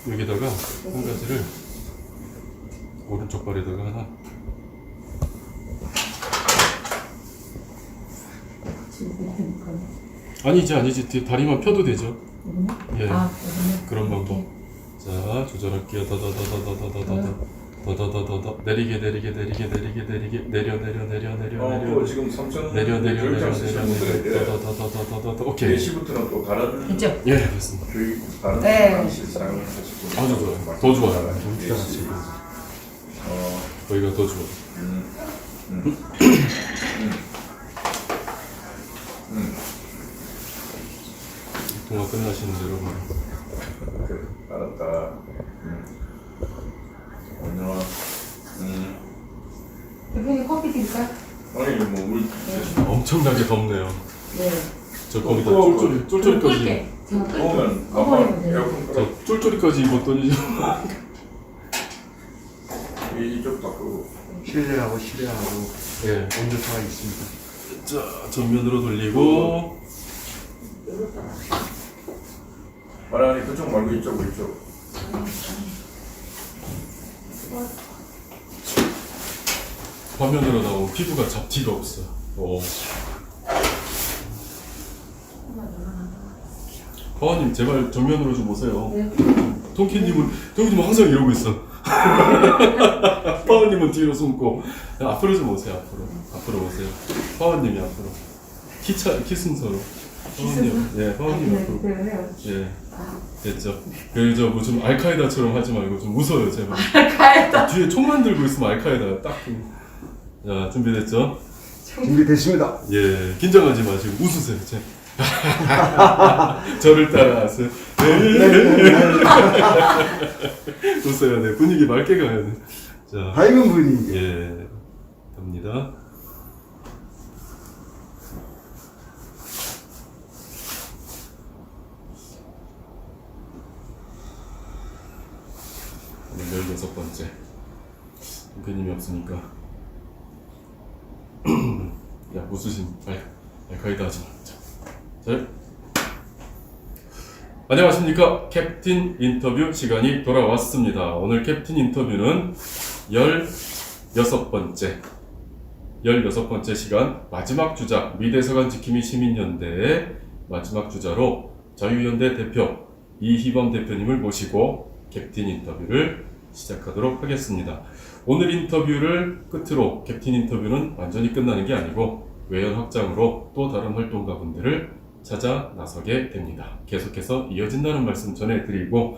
여기다가 한 가지를 오른쪽 발에다가 하나. 아니지 다리만 펴도 되죠. 예. 그런 방법. 자, 조절할게요. 더더더더더더더더더 내리게 내려. 지금 삼천 내려. 더더더더더. 오케이. 4시부터는 또 다른 됐죠? 예, 됐습니다. 교육 다른 네. 방식 사용을 하시고 아주 좋아요. 더 좋아요. 거기가 더 좋아. 통화 끝나시는 대로 알았다. 언제나 대표님 커피 드릴까요? 아니 물 엄청나게 덥네요. 네. 저 거기다 꿀 쫄쫄이까지. 꿀게. 제가 꿀게. 더우면 아빠 꺼버리면 돼요. 에어컨 끌어. 저 쫄쫄이까지 입었더니 이쪽 바꾸고 실내하고 예, 온도차가 있습니다. 자, 전면으로 돌리고 아니 그쪽 말고 이쪽 화면으로 나오면 피부가 잡티가 없어. 오. 화원님 제발 정면으로 좀 오세요. 네. 통키님은 항상 이러고 있어. 화원님은 뒤로 숨고 앞으로 좀 오세요. 앞으로 오세요. 화원님이 앞으로 키 순서로. 화원님, 예, 화원님 앞으로. 예, 됐죠. 그저 뭐 좀 알카에다처럼 하지 말고 좀 웃어요 제발. 알카에다. 뒤에 총만 들고 있으면 알카에다 딱. 자, 준비됐죠? 준비됐습니다. 예, 긴장하지 마시고 웃으세요. 저를 따라하세요. 웃어야 돼. 분위기 맑게 가야 돼. 자, 밝은 분위기. 예, 갑니다. 오늘 16번째. 대표님이 없으니까. 야, 웃으신 알카이다 하지 말자. 자, 안녕하십니까. 캡틴 인터뷰 시간이 돌아왔습니다. 오늘 캡틴 인터뷰는 16번째 시간 마지막 주자 미대서관 지킴이 시민연대의 마지막 주자로 자유연대 대표 이희범 대표님을 모시고 캡틴 인터뷰를 시작하도록 하겠습니다. 오늘 인터뷰를 끝으로 캡틴 인터뷰는 완전히 끝나는 게 아니고 외연 확장으로 또 다른 활동가분들을 찾아 나서게 됩니다. 계속해서 이어진다는 말씀 전해드리고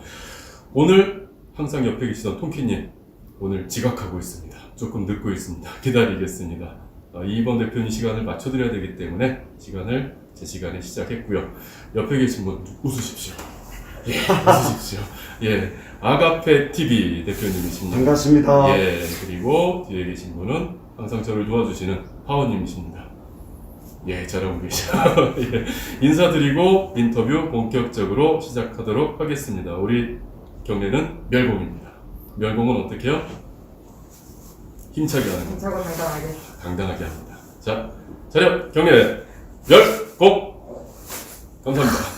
오늘 항상 옆에 계시던 통키님 오늘 지각하고 있습니다. 조금 늦고 있습니다. 기다리겠습니다. 이번 대표님 시간을 맞춰드려야 되기 때문에 제 시간에 시작했고요. 옆에 계신 분 웃으십시오. 예, 웃으십시오. 예, 아가페 TV 대표님이십니다. 반갑습니다. 예, 그리고 뒤에 계신 분은 항상 저를 도와주시는 파워님이십니다. 예, 잘하고 계시죠. 예, 인사드리고 인터뷰 본격적으로 시작하도록 하겠습니다. 우리 경례는 멸공입니다. 멸공은 어떻게 해요? 힘차게 하는 거. 당당하게 합니다. 자, 차렷, 경례, 멸공! 감사합니다.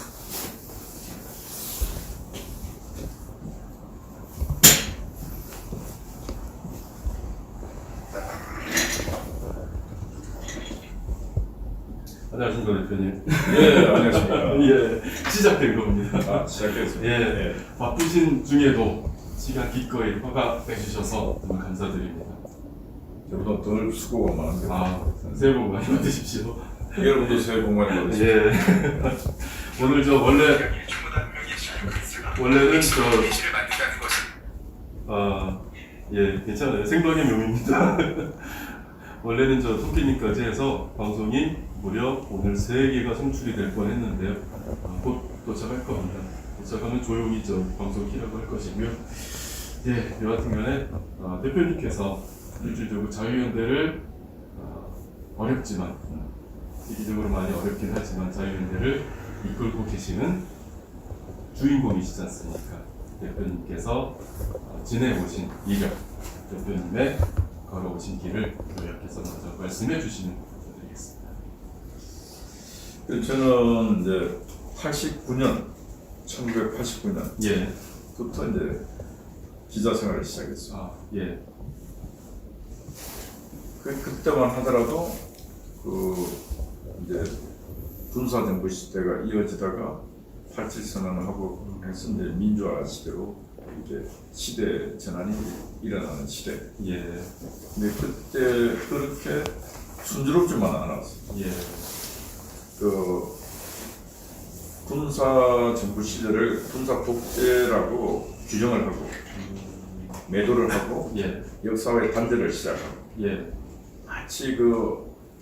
안녕하십니까 대표님. 예 안녕하십니까. 예, 시작된 겁니다. 시작했습니다. 예, 바쁘신 중에도 시간 기꺼이 허가 빼주셔서 정말 감사드립니다. 저보다 덜 수고가 많은데 새해 복 많이 받으십시오. 여러분도 새해 복 많이 받으십시오. 예. 오늘 원래는 예, 괜찮아요. 생방의 묘미입니다. 원래는 토끼님까지 해서 방송이 무려 오늘 3개가 송출이 될 뻔 했는데요. 곧 도착할 겁니다. 도착하면 조용히 방송 키라고 할 것이고요. 예, 여하튼 간에 대표님께서 실질적으로 자유연대를 어렵지만 시기적으로 많이 어렵긴 하지만 자유연대를 이끌고 계시는 주인공이시지 않습니까? 대표님께서 지내오신 이력, 대표님의 걸어오신 길을 요약해서 먼저 말씀해 주시면 감사드리겠습니다. 저는 이제 1989년부터 예. 이제 기자 생활을 시작했어. 아, 예. 그때만 하더라도 이제 군사정부 시대가 이어지다가 87선언을 하고 해서 이제 민주화 시대로 이렇게 시대 전환이 일어나는 시대. 예. 근데 그때 그렇게 순조롭지만 않았어. 예. 군사 정부 시대를 군사 독재라고 규정을 하고 매도를 하고 예. 역사의 단절을 시작하고 예. 마치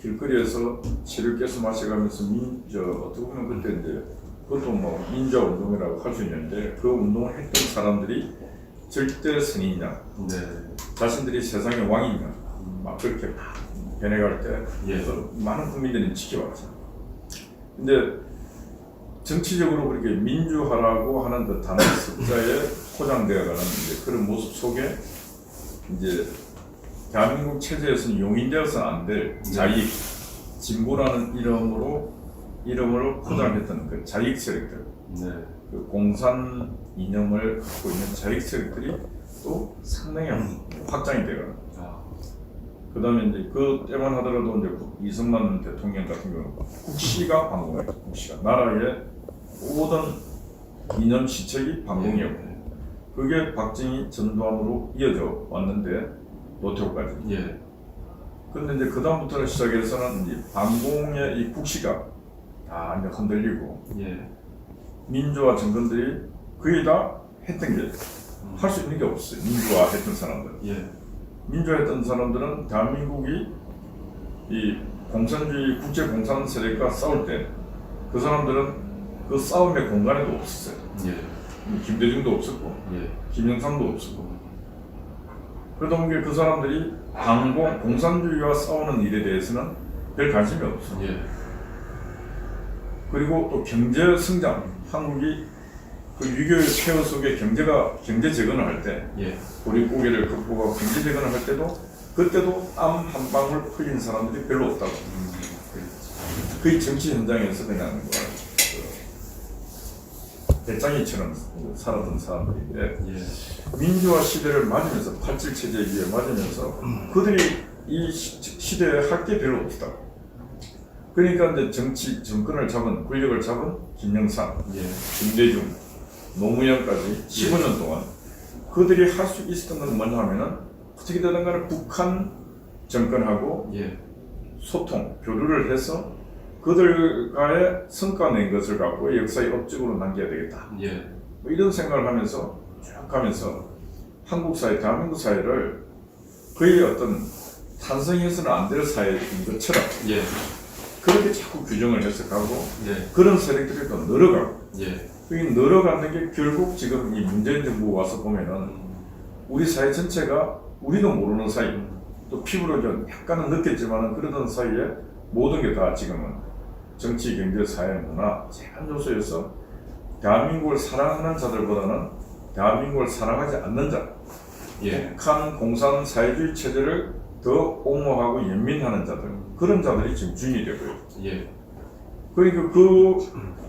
길거리에서 치를 깨서 마셔가면서 어떻게 보면 그때 이제 그것도 뭐 민주화 운동이라고 할 수 있는데 그 운동을 했던 사람들이 절대 선이냐, 네. 자신들이 세상의 왕이냐, 막 그렇게 막 변해갈 때 예. 많은 국민들이 지켜봤죠. 근데 정치적으로 그렇게 민주화라고 하는 그 단어 숫자에 포장되어가는 이제 그런 모습 속에 이제 대한민국 체제에서는 용인되어서는 안 될 자익, 진보라는 이름으로 포장했던 그 자익 세력들, 네. 그 공산 이념을 갖고 있는 자익 세력들이 또 상당히 확장이 되거든. 아, 그 다음에 이제 그 때만 하더라도 이제 이승만 대통령 같은 경우 국시가 반공이었죠. 국시가 나라의 모든 이념 시책이 반공이었고 그게 박정희 전두환으로 이어져 왔는데 노태우까지. 예. 그런데 이제 그 다음부터는 시작해서는 이제 반공의 이 국시가 다 이제 흔들리고 예. 민주화 정권들이 거의 다 했던 게 할 수 있는 게 없어요. 민주화 했던 사람들. 예. 민주화했던 사람들은 대한민국이 이 공산주의 국제 공산 세력과 싸울 때 그 사람들은 그 싸움의 공간에도 없었어요. 예. 김대중도 없었고 예. 김영삼도 없었고 그러다 보니까 그 사람들이 반공 공산주의와 싸우는 일에 대해서는 별 관심이 없어. 예. 그리고 또 경제 성장, 한국이 그 6.25 폐허 속에 경제 재건을 할 때 예. 우리 고개를 극복하고 경제 재건을 할 때도 그때도 땀 한 방울 흘린 사람들이 별로 없다고. 거의 정치 현장에서 그냥 배짱이처럼 살았던 사람들인데 예. 민주화 시대를 맞으면서 87 체제 위에 맞으면서 그들이 이 시대에 할 게 별로 없다. 그러니까 이제 정권을 잡은 권력을 잡은 김영삼, 예. 김대중, 노무현까지 15년 동안 그들이 할 수 있었던 건 뭐냐 하면은 어떻게 되든 간에 북한 정권하고 예. 소통, 교류를 해서 그들과의 성과 낸 것을 갖고 역사의 업적으로 남겨야 되겠다. 예. 뭐 이런 생각을 하면서 쭉 가면서 한국 사회, 대한민국 사회를 거의 어떤 탄생해서는 안 될 사회인 것처럼 예. 그렇게 자꾸 규정을 해서 가고 예. 그런 세력들이 또 늘어가고 예. 그게 늘어가는 게 결국 지금 이 문재인 정부 와서 보면은 우리 사회 전체가 우리도 모르는 사이 또 피부로 좀 약간은 느꼈지만은 그러던 사이에 모든 게 다 지금은 정치, 경제, 사회, 문화 제한 요소에서 대한민국을 사랑하는 자들보다는 대한민국을 사랑하지 않는 자, 예. 북한 공산 사회주의 체제를 더 옹호하고 연민하는 자들 그런 자들이 지금 주인이 되고요. 예. 그러니까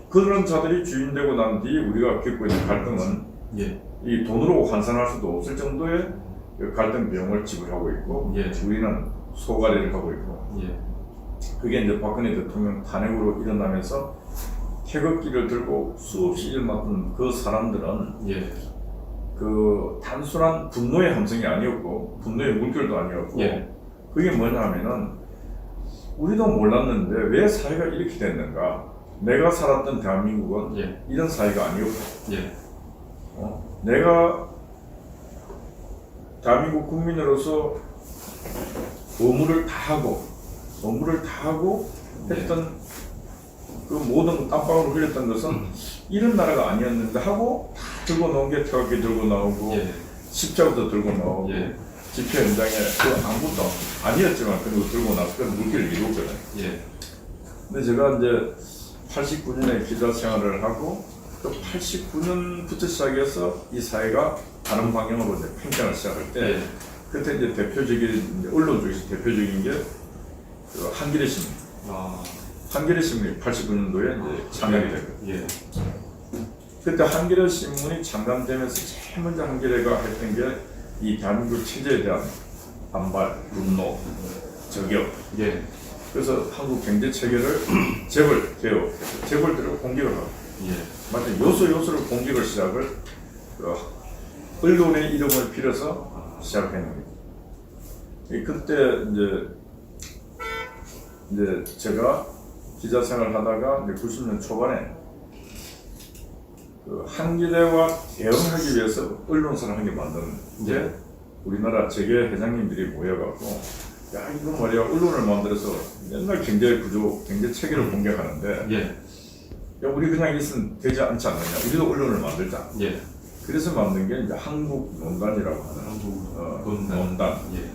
그런 자들이 주인되고 난 뒤 우리가 겪고 있는 갈등은 예. 이 돈으로 환산할 수도 없을 정도의 그 갈등 비용을 지불하고 있고 예. 우리는 소가리를 하고 있고 예. 그게 이제 박근혜 대통령 탄핵으로 일어나면서 태극기를 들고 수없이 일어났던 그 사람들은 예. 그 단순한 분노의 함성이 아니었고 분노의 물결도 아니었고 예. 그게 뭐냐 하면은 우리도 몰랐는데 왜 사회가 이렇게 됐는가 내가 살았던 대한민국은 예. 이런 사회가 아니었고 예. 내가 대한민국 국민으로서 업무를 다 하고 했던 그 모든 땀방울을 흘렸던 것은 이런 나라가 아니었는데 하고 다 들고 나온 게 태극기 들고 나오고 예. 십자가도 들고 나오고 예. 집회 현장에 그 아무것도 아니었지만 그런 거 들고 나서 그런 물기를 이뤘거든. 예. 근데 제가 이제 89년에 기자 생활을 하고 또 89년부터 시작해서 이 사회가 다른 방향으로 이제 팽창을 시작할 때 예. 그때 이제 대표적인 이제 언론 중에서 대표적인 게 그 한겨레 신문. 아. 한겨레 신문이 89년도에 이제 창간이 됐거든요. 예. 그때 한겨레 신문이 창간되면서 제일 먼저 한겨레가 했던 게 이 대한민국 체제에 대한 반발, 분노, 저격. 예. 그래서 한국 경제 체계를 재벌 개혁, 재벌들을 공격을 하고, 예. 마치 요소를 공격을 시작을 언론의 이름을 빌어서 시작했는 거예요. 그때 이제 제가 기자 생활을 하다가 이제 90년 초반에 그 한겨레와 대응하기 위해서 언론사를 한 개 만드는 게 우리나라 재계 회장님들이 모여갖고 야 이거 말이야 언론을 만들어서 맨날 경제 구조, 경제 체계를 공격하는데 예. 야 우리 그냥 있으면 되지 않지 않느냐 우리도 언론을 만들자. 예. 그래서 만든 게 이제 한국논단이라고 하는 논단. 예.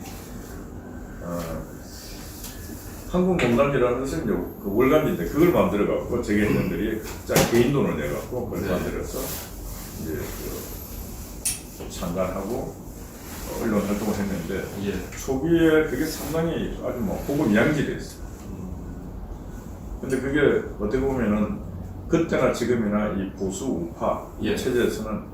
한국논단이라는 것은 이제 그 월간지인데 그걸 만들어갖고 재계 회장들이 각자 개인 돈을 내갖고 그걸 네. 만들어서 이제 그 창간하고 언론 활동을 했는데 예. 초기에 그게 상당히 아주 뭐 고급양질이었어요. 근데 그게 어떻게 보면은 그때나 지금이나 이 보수 우파 예. 체제에서는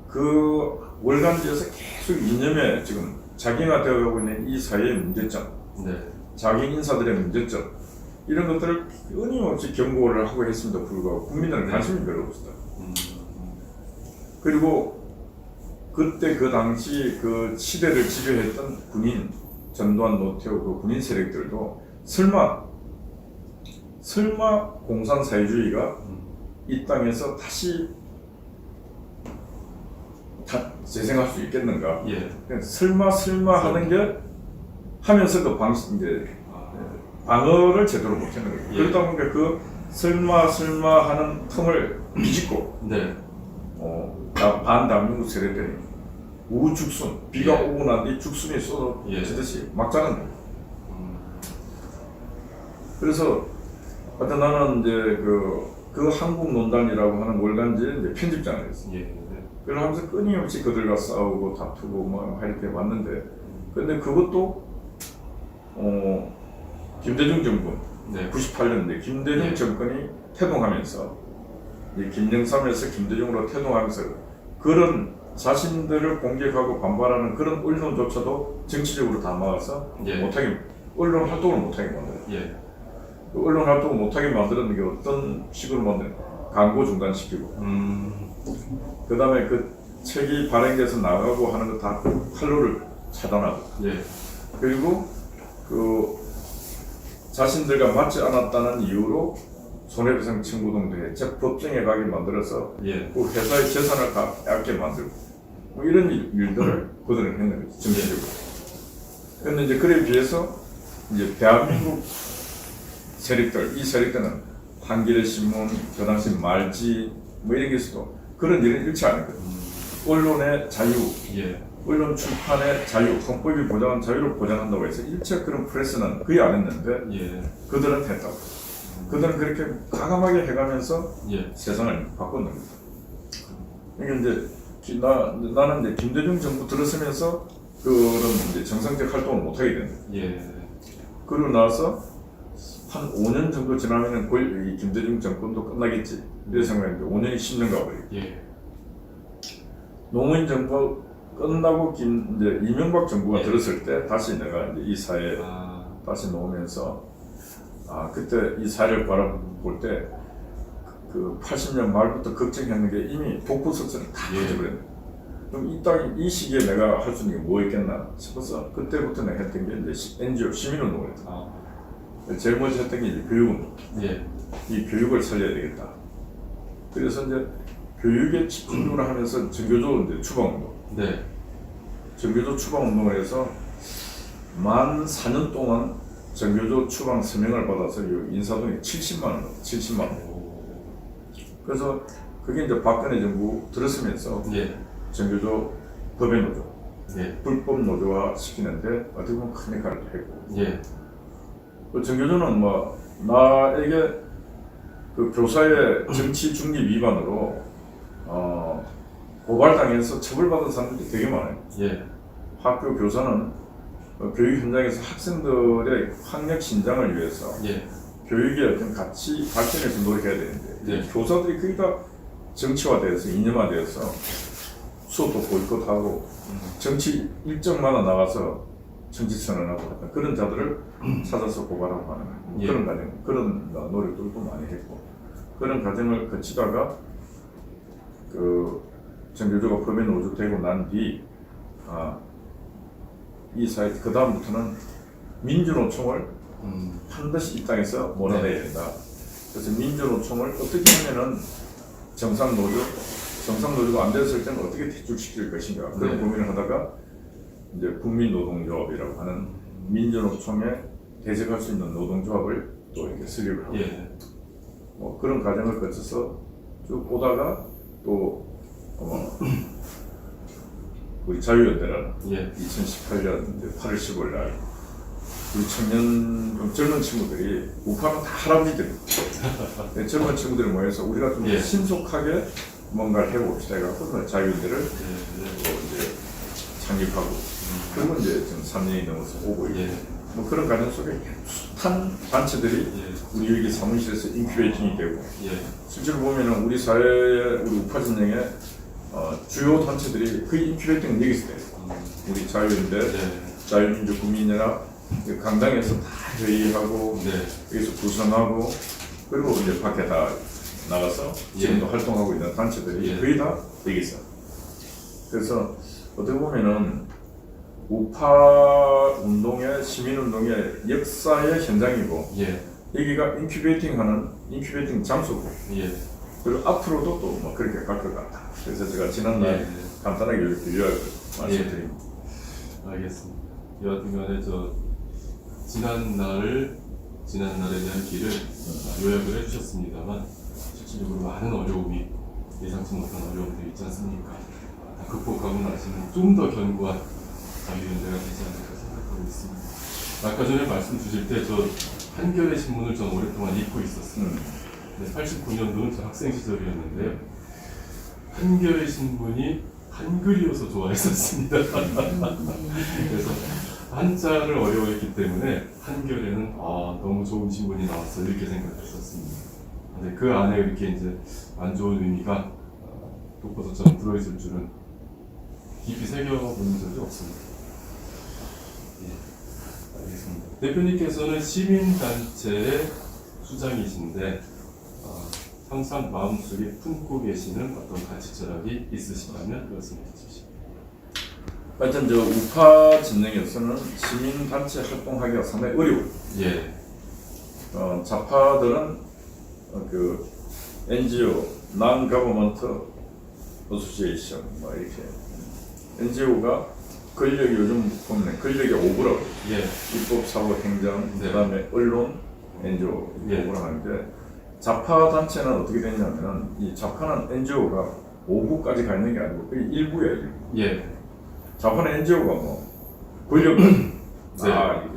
그 월간지에서 계속 이념에 지금 작용화되어가고 있는 이 사회의 문제점, 네. 자기 인사들의 문제점 이런 것들을 끊임없이 경고를 하고 했음에도 불구하고 국민들은 관심이 별로 없었다. 그리고 그때 그 당시 그 시대를 지배했던 군인 전두환, 노태우 그 군인 세력들도 설마 공산 사회주의가 이 땅에서 다시 재생할 수 있겠는가? 예. 그냥 설마 하는 게 하면서 그 방어를 제대로 못하는 거예요. 예. 그러다 보니까 그 설마 하는 틈을 비집고 네. 반대한민국 세력들이 우죽순 비가 예. 오고 난 뒤 죽순이 쏟아지듯이 막 자는 거예요. 그래서 하여튼 나는 이제 그 한국논단이라고 하는 월간지에 이제 편집장을 했어요. 예. 그러면서 끊임없이 그들과 싸우고 다투고 뭐 이렇게 왔는데 근데 그것도 김대중 정부 네. 98년대 김대중 예. 정권이 태동하면서 이 김영삼에서 김대중으로 태동하면서 그런 자신들을 공격하고 반발하는 그런 언론조차도 정치적으로 다 막아서 예. 못하게 언론 활동을 못하게 만들어요. 예. 그 언론 활동을 못하게 만드는 게 어떤 식으로 만드는 광고 중단시키고 그 다음에 그 책이 발행돼서 나가고 하는 거 다 칼로를 차단하고 예. 그리고 그 자신들과 맞지 않았다는 이유로 손해배상 청구등도 해 법정에 가게 만들어서 예. 그 회사의 재산을 깎게 만들고 뭐 이런 일들을 그들은 했는 거죠 정치적으로. 그런데 이제 그에 비해서 이제 대한민국 세력들 이 세력들은 한겨레 신문 그 당시 말지 뭐 이런 게 있어도 그런 일은 일치 안 했거든요. 언론의 자유, 예. 언론 출판의 자유, 헌법이 보장한 자유를 보장한다고 해서 일체 그런 프레스는 거의 안 했는데 예. 그들은 했다고. 그들은 그렇게 과감하게 해가면서 예. 세상을 바꿨는 거죠. 그러니까 이제 나는 이제 김대중 정부 들어서면서 그런 이제 정상적 활동을 못 하게 된 거예요. 예. 그러고 나서 한 5년 정도 지나면은 거의 이 김대중 정권도 끝나겠지. 이런 생각했는데 5년이 10년 가버리고. 예. 노무현 정부 끝나고 이제 이명박 정부가 예. 들었을 때 다시 내가 이제 이 사회에 다시 놓으면서 그때 이 사회를 바라볼 때 그 80년 말부터 걱정했는 게 이미 독보석선을 다 예. 가져버렸네. 그럼 이 시기에 내가 할 수 있는 게 뭐 있겠나 싶어서 그때부터 내가 했던 게 이제 NGO 시민운동을 했다. 제일 먼저 했던 게 이제 교육운동. 예. 이 교육을 살려야 되겠다. 그래서 이제 교육에 집중을 하면서 전교조 이제 추방운동. 네. 전교조 추방운동을 해서 만 4년 동안 전교조 추방 서명을 받아서 인사동에 70만 원, 70만 원. 그래서 그게 이제 박근혜 정부 들었으면서 예. 전교조 법의 노조, 예. 불법 노조화 시키는데 어떻게 보면 큰 역할을 했고. 예. 그 전교조는 뭐 나에게 그 교사의 정치 중립 위반으로 고발당해서 처벌받은 사람들이 되게 많아요. 예. 학교 교사는 교육 현장에서 학생들의 학력 신장을 위해서 예. 교육에 어떤 같이 발전해서 노력해야 되는데 네. 교사들이 거의 다 정치화되어서 이념화되어서 수업도 보이콧하고 정치 일정마다 나가서 정치 선언하고 했던 그런 자들을 찾아서 고발하고 하는 예. 그런 과정, 그런 노력들도 많이 했고 그런 과정을 거치다가 그 정교조가 법에 노조되고 난 뒤 이 사회 그 다음부터는 민주노총을 반드시 이 땅에서 몰아내야 된다. 그래서 민주노총을 어떻게 하면은 정상노조가 안 됐을 때는 어떻게 퇴출시킬 것인가 그런 네. 고민을 하다가 이제 국민노동조합이라고 하는 민주노총에 대적할 수 있는 노동조합을 또 이렇게 설립을 하고 예. 뭐 그런 과정을 거쳐서 쭉 오다가 또 우리 자유연대라는 예. 2018년 이제 8월 15일 날 우리 청년 좀 젊은 친구들이 우파는 다 할아버지들 젊은 친구들이 모여서 우리가 좀 예. 신속하게 뭔가를 해봅시다 해갖고 자유연대를 예. 또 이제 창립하고 그리고 이제 지금 3년이 넘어서 오고 있고 예. 뭐 그런 과정 속에 숱한 단체들이 예. 우리 여기 사무실에서 인큐베이팅이 되고 예. 실제로 보면은 우리 사회의 우리 우파 진영의 주요 단체들이 그 인큐베이팅은 여기서 돼요. 우리 자유연대, 네. 자유민주국민연합, 강당에서 다 회의하고 네. 여기서 구성하고 그리고 이제 밖에 다 나가서 지금도 활동하고 있는 단체들이 예. 거의 다 여기서. 그래서 어떻게 보면은 우파 운동의 시민운동의 역사의 현장이고 예. 여기가 인큐베이팅 장소고 예. 그리고 앞으로도 또 뭐 그렇게 갈 것 같다. 그래서 제가 지난날 예. 간단하게 이렇게 요약을 말씀드립니다. 알겠습니다. 여하튼간에 지난날에 대한 길을 요약을 해주셨습니다만 실질적으로 많은 어려움이 예상치 못한 어려움들이 있지 않습니까? 다 극복하고 나시면 좀 더 견고한 자유연대가 되지 않을까 생각하고 있습니다. 아까 전에 말씀 주실 때 한겨레 신문을 전 오랫동안 읽고 있었어요. 89년도는 저 학생 시절이었는데요. 한겨레 신문이 한글이어서 좋아했었습니다. 그래서 한자를 어려워했기 때문에 한겨레는 너무 좋은 신문이 나왔어 이렇게 생각했었습니다. 근데 그 안에 이렇게 이제 안 좋은 의미가 독버섯처럼 들어있을 줄은 깊이 새겨본 적이 없습니다. 예, 알겠습니다. 대표님께서는 시민단체의 수장이신데 항상 마음속에 품고 계시는 어떤 가치 철학이 있으시다면 말씀해 주십시오. 하여튼 우파 진영에서는 시민단체 활동하기가 상당히 어려워요. 예. 좌파들은 그 NGO, Non-Government Association 뭐 이렇게 NGO가 권력이 요즘 보면 권력의 오브라고 예. 입법, 사법, 행정, 네. 그다음에 언론, NGO 예. 오브라고 하는데 좌파 단체는 어떻게 되냐면은 이 좌파는 NGO가 5부까지 가 있는 게 아니고 거의 일부예요. 일부. 예. 좌파는 NGO가 뭐 권력을 네.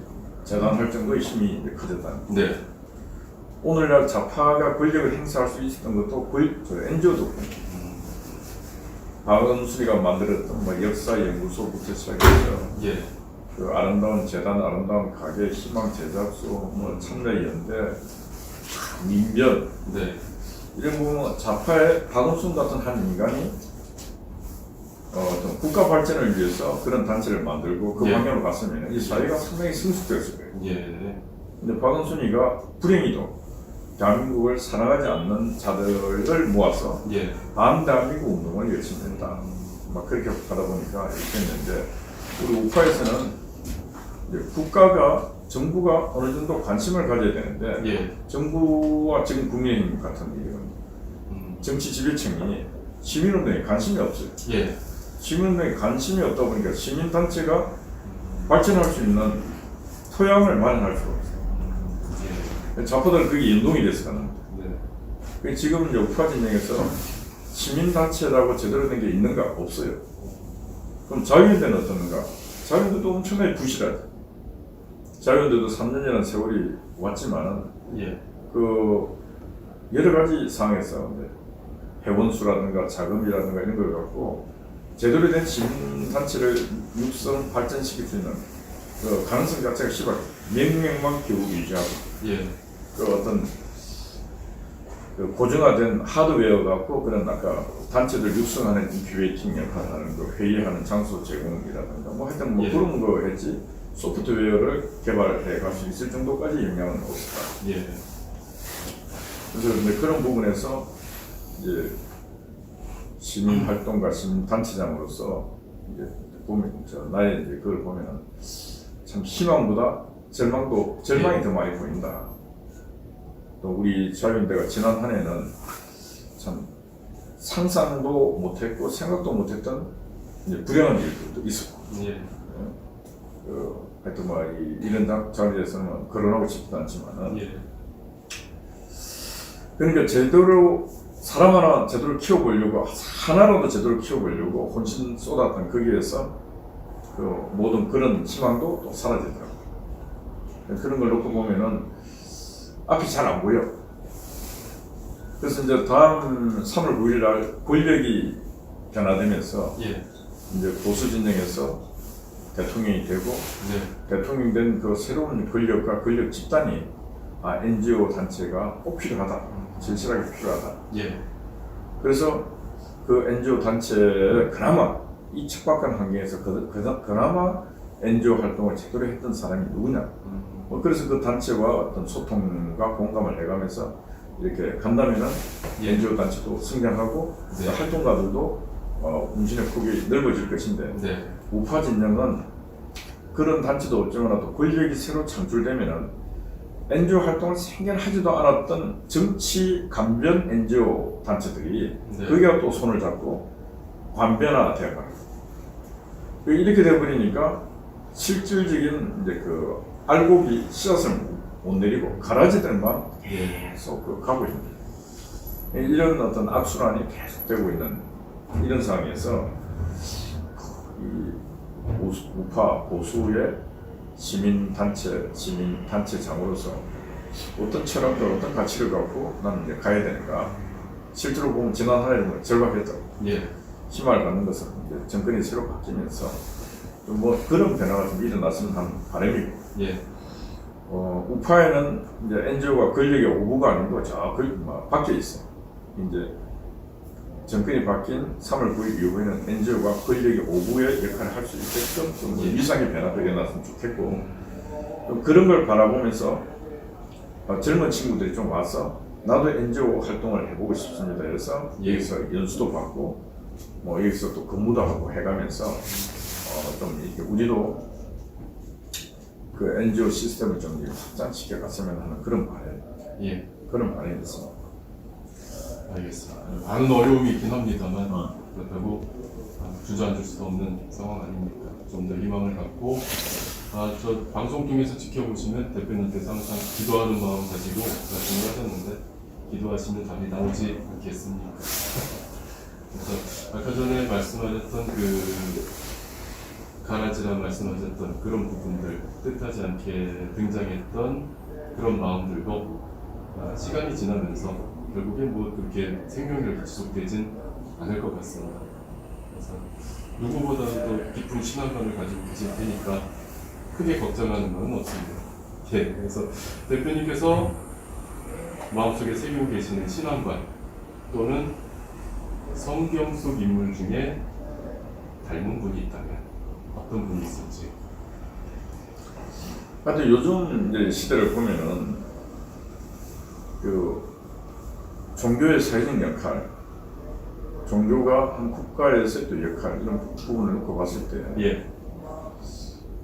재단할 정도의 힘이 이제 커졌다는 거죠. 네. 오늘날 좌파가 권력을 행사할 수 있었던 것도 NGO 덕분이에요. 박은순이가 만들었던 뭐 역사연구소부터 시작해서 예. 그 아름다운 재단, 아름다운 가게, 희망 제작소, 뭐 참여연대, 민변 네. 이런 부분 좌파의 박은순 같은 한 인간이 어떤 국가 발전을 위해서 그런 단체를 만들고 그 예. 방향으로 갔으면 이 사회가 상당히 성숙됐을 거예요. 예. 근데 박은순이가 불행히도 대한민국을 사랑하지 않는 자들을 모아서 예. 반대한민국 운동을 열심히 했다. 막 그렇게 하다 보니까 이렇게 했는데 우리 우파에서는 이제 정부가 어느 정도 관심을 가져야 되는데 예. 정부와 지금 국민의힘 같은 이런 정치 지배층이 시민운동에 관심이 없어요. 예. 시민운동에 관심이 없다 보니까 시민단체가 발전할 수 있는 토양을 마련할 수가 없어요. 좌파들은 그게 연동이 돼서 가는 거예요. 네. 지금 이제 우파 진영에서 시민단체라고 제대로 된 게 있는가? 없어요. 그럼 자유연대는 어떻는가? 자유연대도 엄청나게 부실하죠. 자유연대도 3년이라는 세월이 왔지만은 예. 그 여러 가지 상황에서 회원수라든가 자금이라든가 이런 걸 갖고 제대로 된 시민단체를 육성 발전시킬 수 있는 그 가능성 자체가 시발 몇 명만 겨우 유지하고 예. 그 어떤 그 고정화된 하드웨어 갖고 그런 아까 단체들 육성하는 인큐베이팅 역할을 하는 거 회의하는 장소 제공이라든가 뭐 하여튼 뭐 예. 그런 거 했지 소프트웨어를 개발해 갈 수 있을 정도까지 영향은 없었다. 예. 그래서 근데 그런 부분에서 이제 시민 활동가 시민 단체장으로서 이제 보면 나의 이제 그걸 보면은 참 희망보다 절망이 더 많이 보인다. 또 우리 자유연대가 지난 한 해는 참 상상도 못했고 생각도 못했던 이제 불행한 일들도 있었고, 예. 하여튼 뭐 이런 자리에서는 거론하고 싶지도 않지만은 예. 그러니까 제대로 사람 하나 제대로 키워보려고 하나라도 제대로 키워보려고 혼신 쏟았던 거기에서 그 모든 그런 희망도 또 사라지더라고요. 그런 걸 놓고 보면은 앞이 잘 안 보여. 그래서 이제 다음 3월 9일 날 권력이 변화되면서 예. 이제 보수 진영에서 대통령이 되고 네. 대통령 된 그 새로운 권력과 권력 집단이 NGO 단체가 꼭 필요하다. 절실하게 필요하다. 예. 그래서 그 NGO 단체에 그나마 이 척박한 환경에서 그나마 NGO 활동을 제대로 했던 사람이 누구냐. 뭐 그래서 그 단체와 어떤 소통과 공감을 해가면서 이렇게 간다면은 예. NGO 단체도 성장하고 네. 활동가들도 문신의 폭이 넓어질 것인데 네. 우파 진영은 그런 단체도 어쩌거나 권력이 새로 창출되면은 NGO 활동을 생겨하지도 않았던 정치 간변 NGO 단체들이 네. 거기가 또 손을 잡고 관변화되어 가는 거예요. 이렇게 되어버리니까 실질적인 이제 그 알곡이 씨앗을 못 내리고 가라지들만 예. 계속 가고 있는 거예요. 이런 어떤 악순환이 계속되고 있는 이런 상황에서 이 우파 보수의 시민 단체장으로서 어떤 철학과 어떤 가치를 갖고 나는 이제 가야 되는가. 실제로 보면 지난 한 해는 절박했죠. 예. 희망을 갖는 것은 이제 정권이 새로 바뀌면서 좀 뭐 그런 변화가 좀 일어났으면 하는 바람이고. 예. 우파에는 이제 NGO가 권력의 오부가 아니고 밖에 있어. 이제 정권이 바뀐 3월 9일 이후에는 NGO가 권력의 오부의 역할을 할 수 있게끔 좀 예. 위상의 변화가 일어났으면 좋겠고 또 그런 걸 바라보면서 젊은 친구들이 좀 와서 나도 NGO 활동을 해보고 싶습니다. 그래서 예. 여기서 연수도 받고 뭐 여기서 또 근무도 하고 해가면서 좀 이렇게 우리도 그 NGO 시스템을 좀 확장시켜 갔으면 하는 그런 예. 바람이 있습니다. 알겠습니다. 많은 어려움이 있긴 합니다만 그렇다고 주저앉을 수 없는 상황 아닙니까? 좀 더 희망을 갖고 저 방송 통해서 지켜보시면 대표님께서 항상 기도하는 마음 가지고 말씀을 하셨는데 기도하시면 답이 나오지 않겠습니까? 그래서 아까 전에 말씀하셨던 가라지라 말씀하셨던 그런 부분들 뜻하지 않게 등장했던 그런 마음들도 시간이 지나면서 결국엔 뭐 그렇게 생명력이 지속되진 않을 것 같습니다. 그래서 누구보다도 더 깊은 신앙감을 가지고 계실 테니까 크게 걱정하는 건 없습니다. 예, 그래서 대표님께서 마음속에 새기고 계시는 신앙관 또는 성경 속 인물 중에 닮은 분이 있다면 어떤 분이 있을지. 하여튼 요즘 이제 시대를 보면은 그 종교의 사회적 역할, 종교가 한 국가에서의 또 역할 이런 부분을 놓고 봤을 때 예.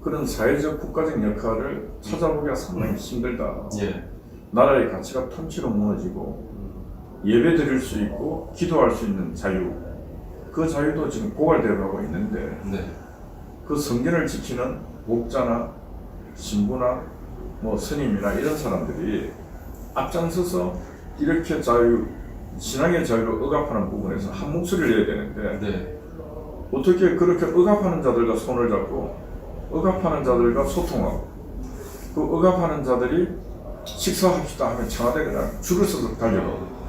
그런 사회적 국가적 역할을 찾아보기가 상당히 힘들다. 예. 나라의 가치가 통째로 무너지고 예배 드릴 수 있고 기도할 수 있는 자유, 그 자유도 지금 고갈되어 가고 있는데 네. 그 성전을 지키는 목자나 신부나 뭐 스님이나 이런 사람들이 앞장서서 이렇게 신앙의 자유를 억압하는 부분에서 한 목소리를 내야 되는데 네. 어떻게 그렇게 억압하는 자들과 손을 잡고 억압하는 자들과 소통하고 그 억압하는 자들이 식사합시다 하면 청와대 그냥 줄을 서서 달려가고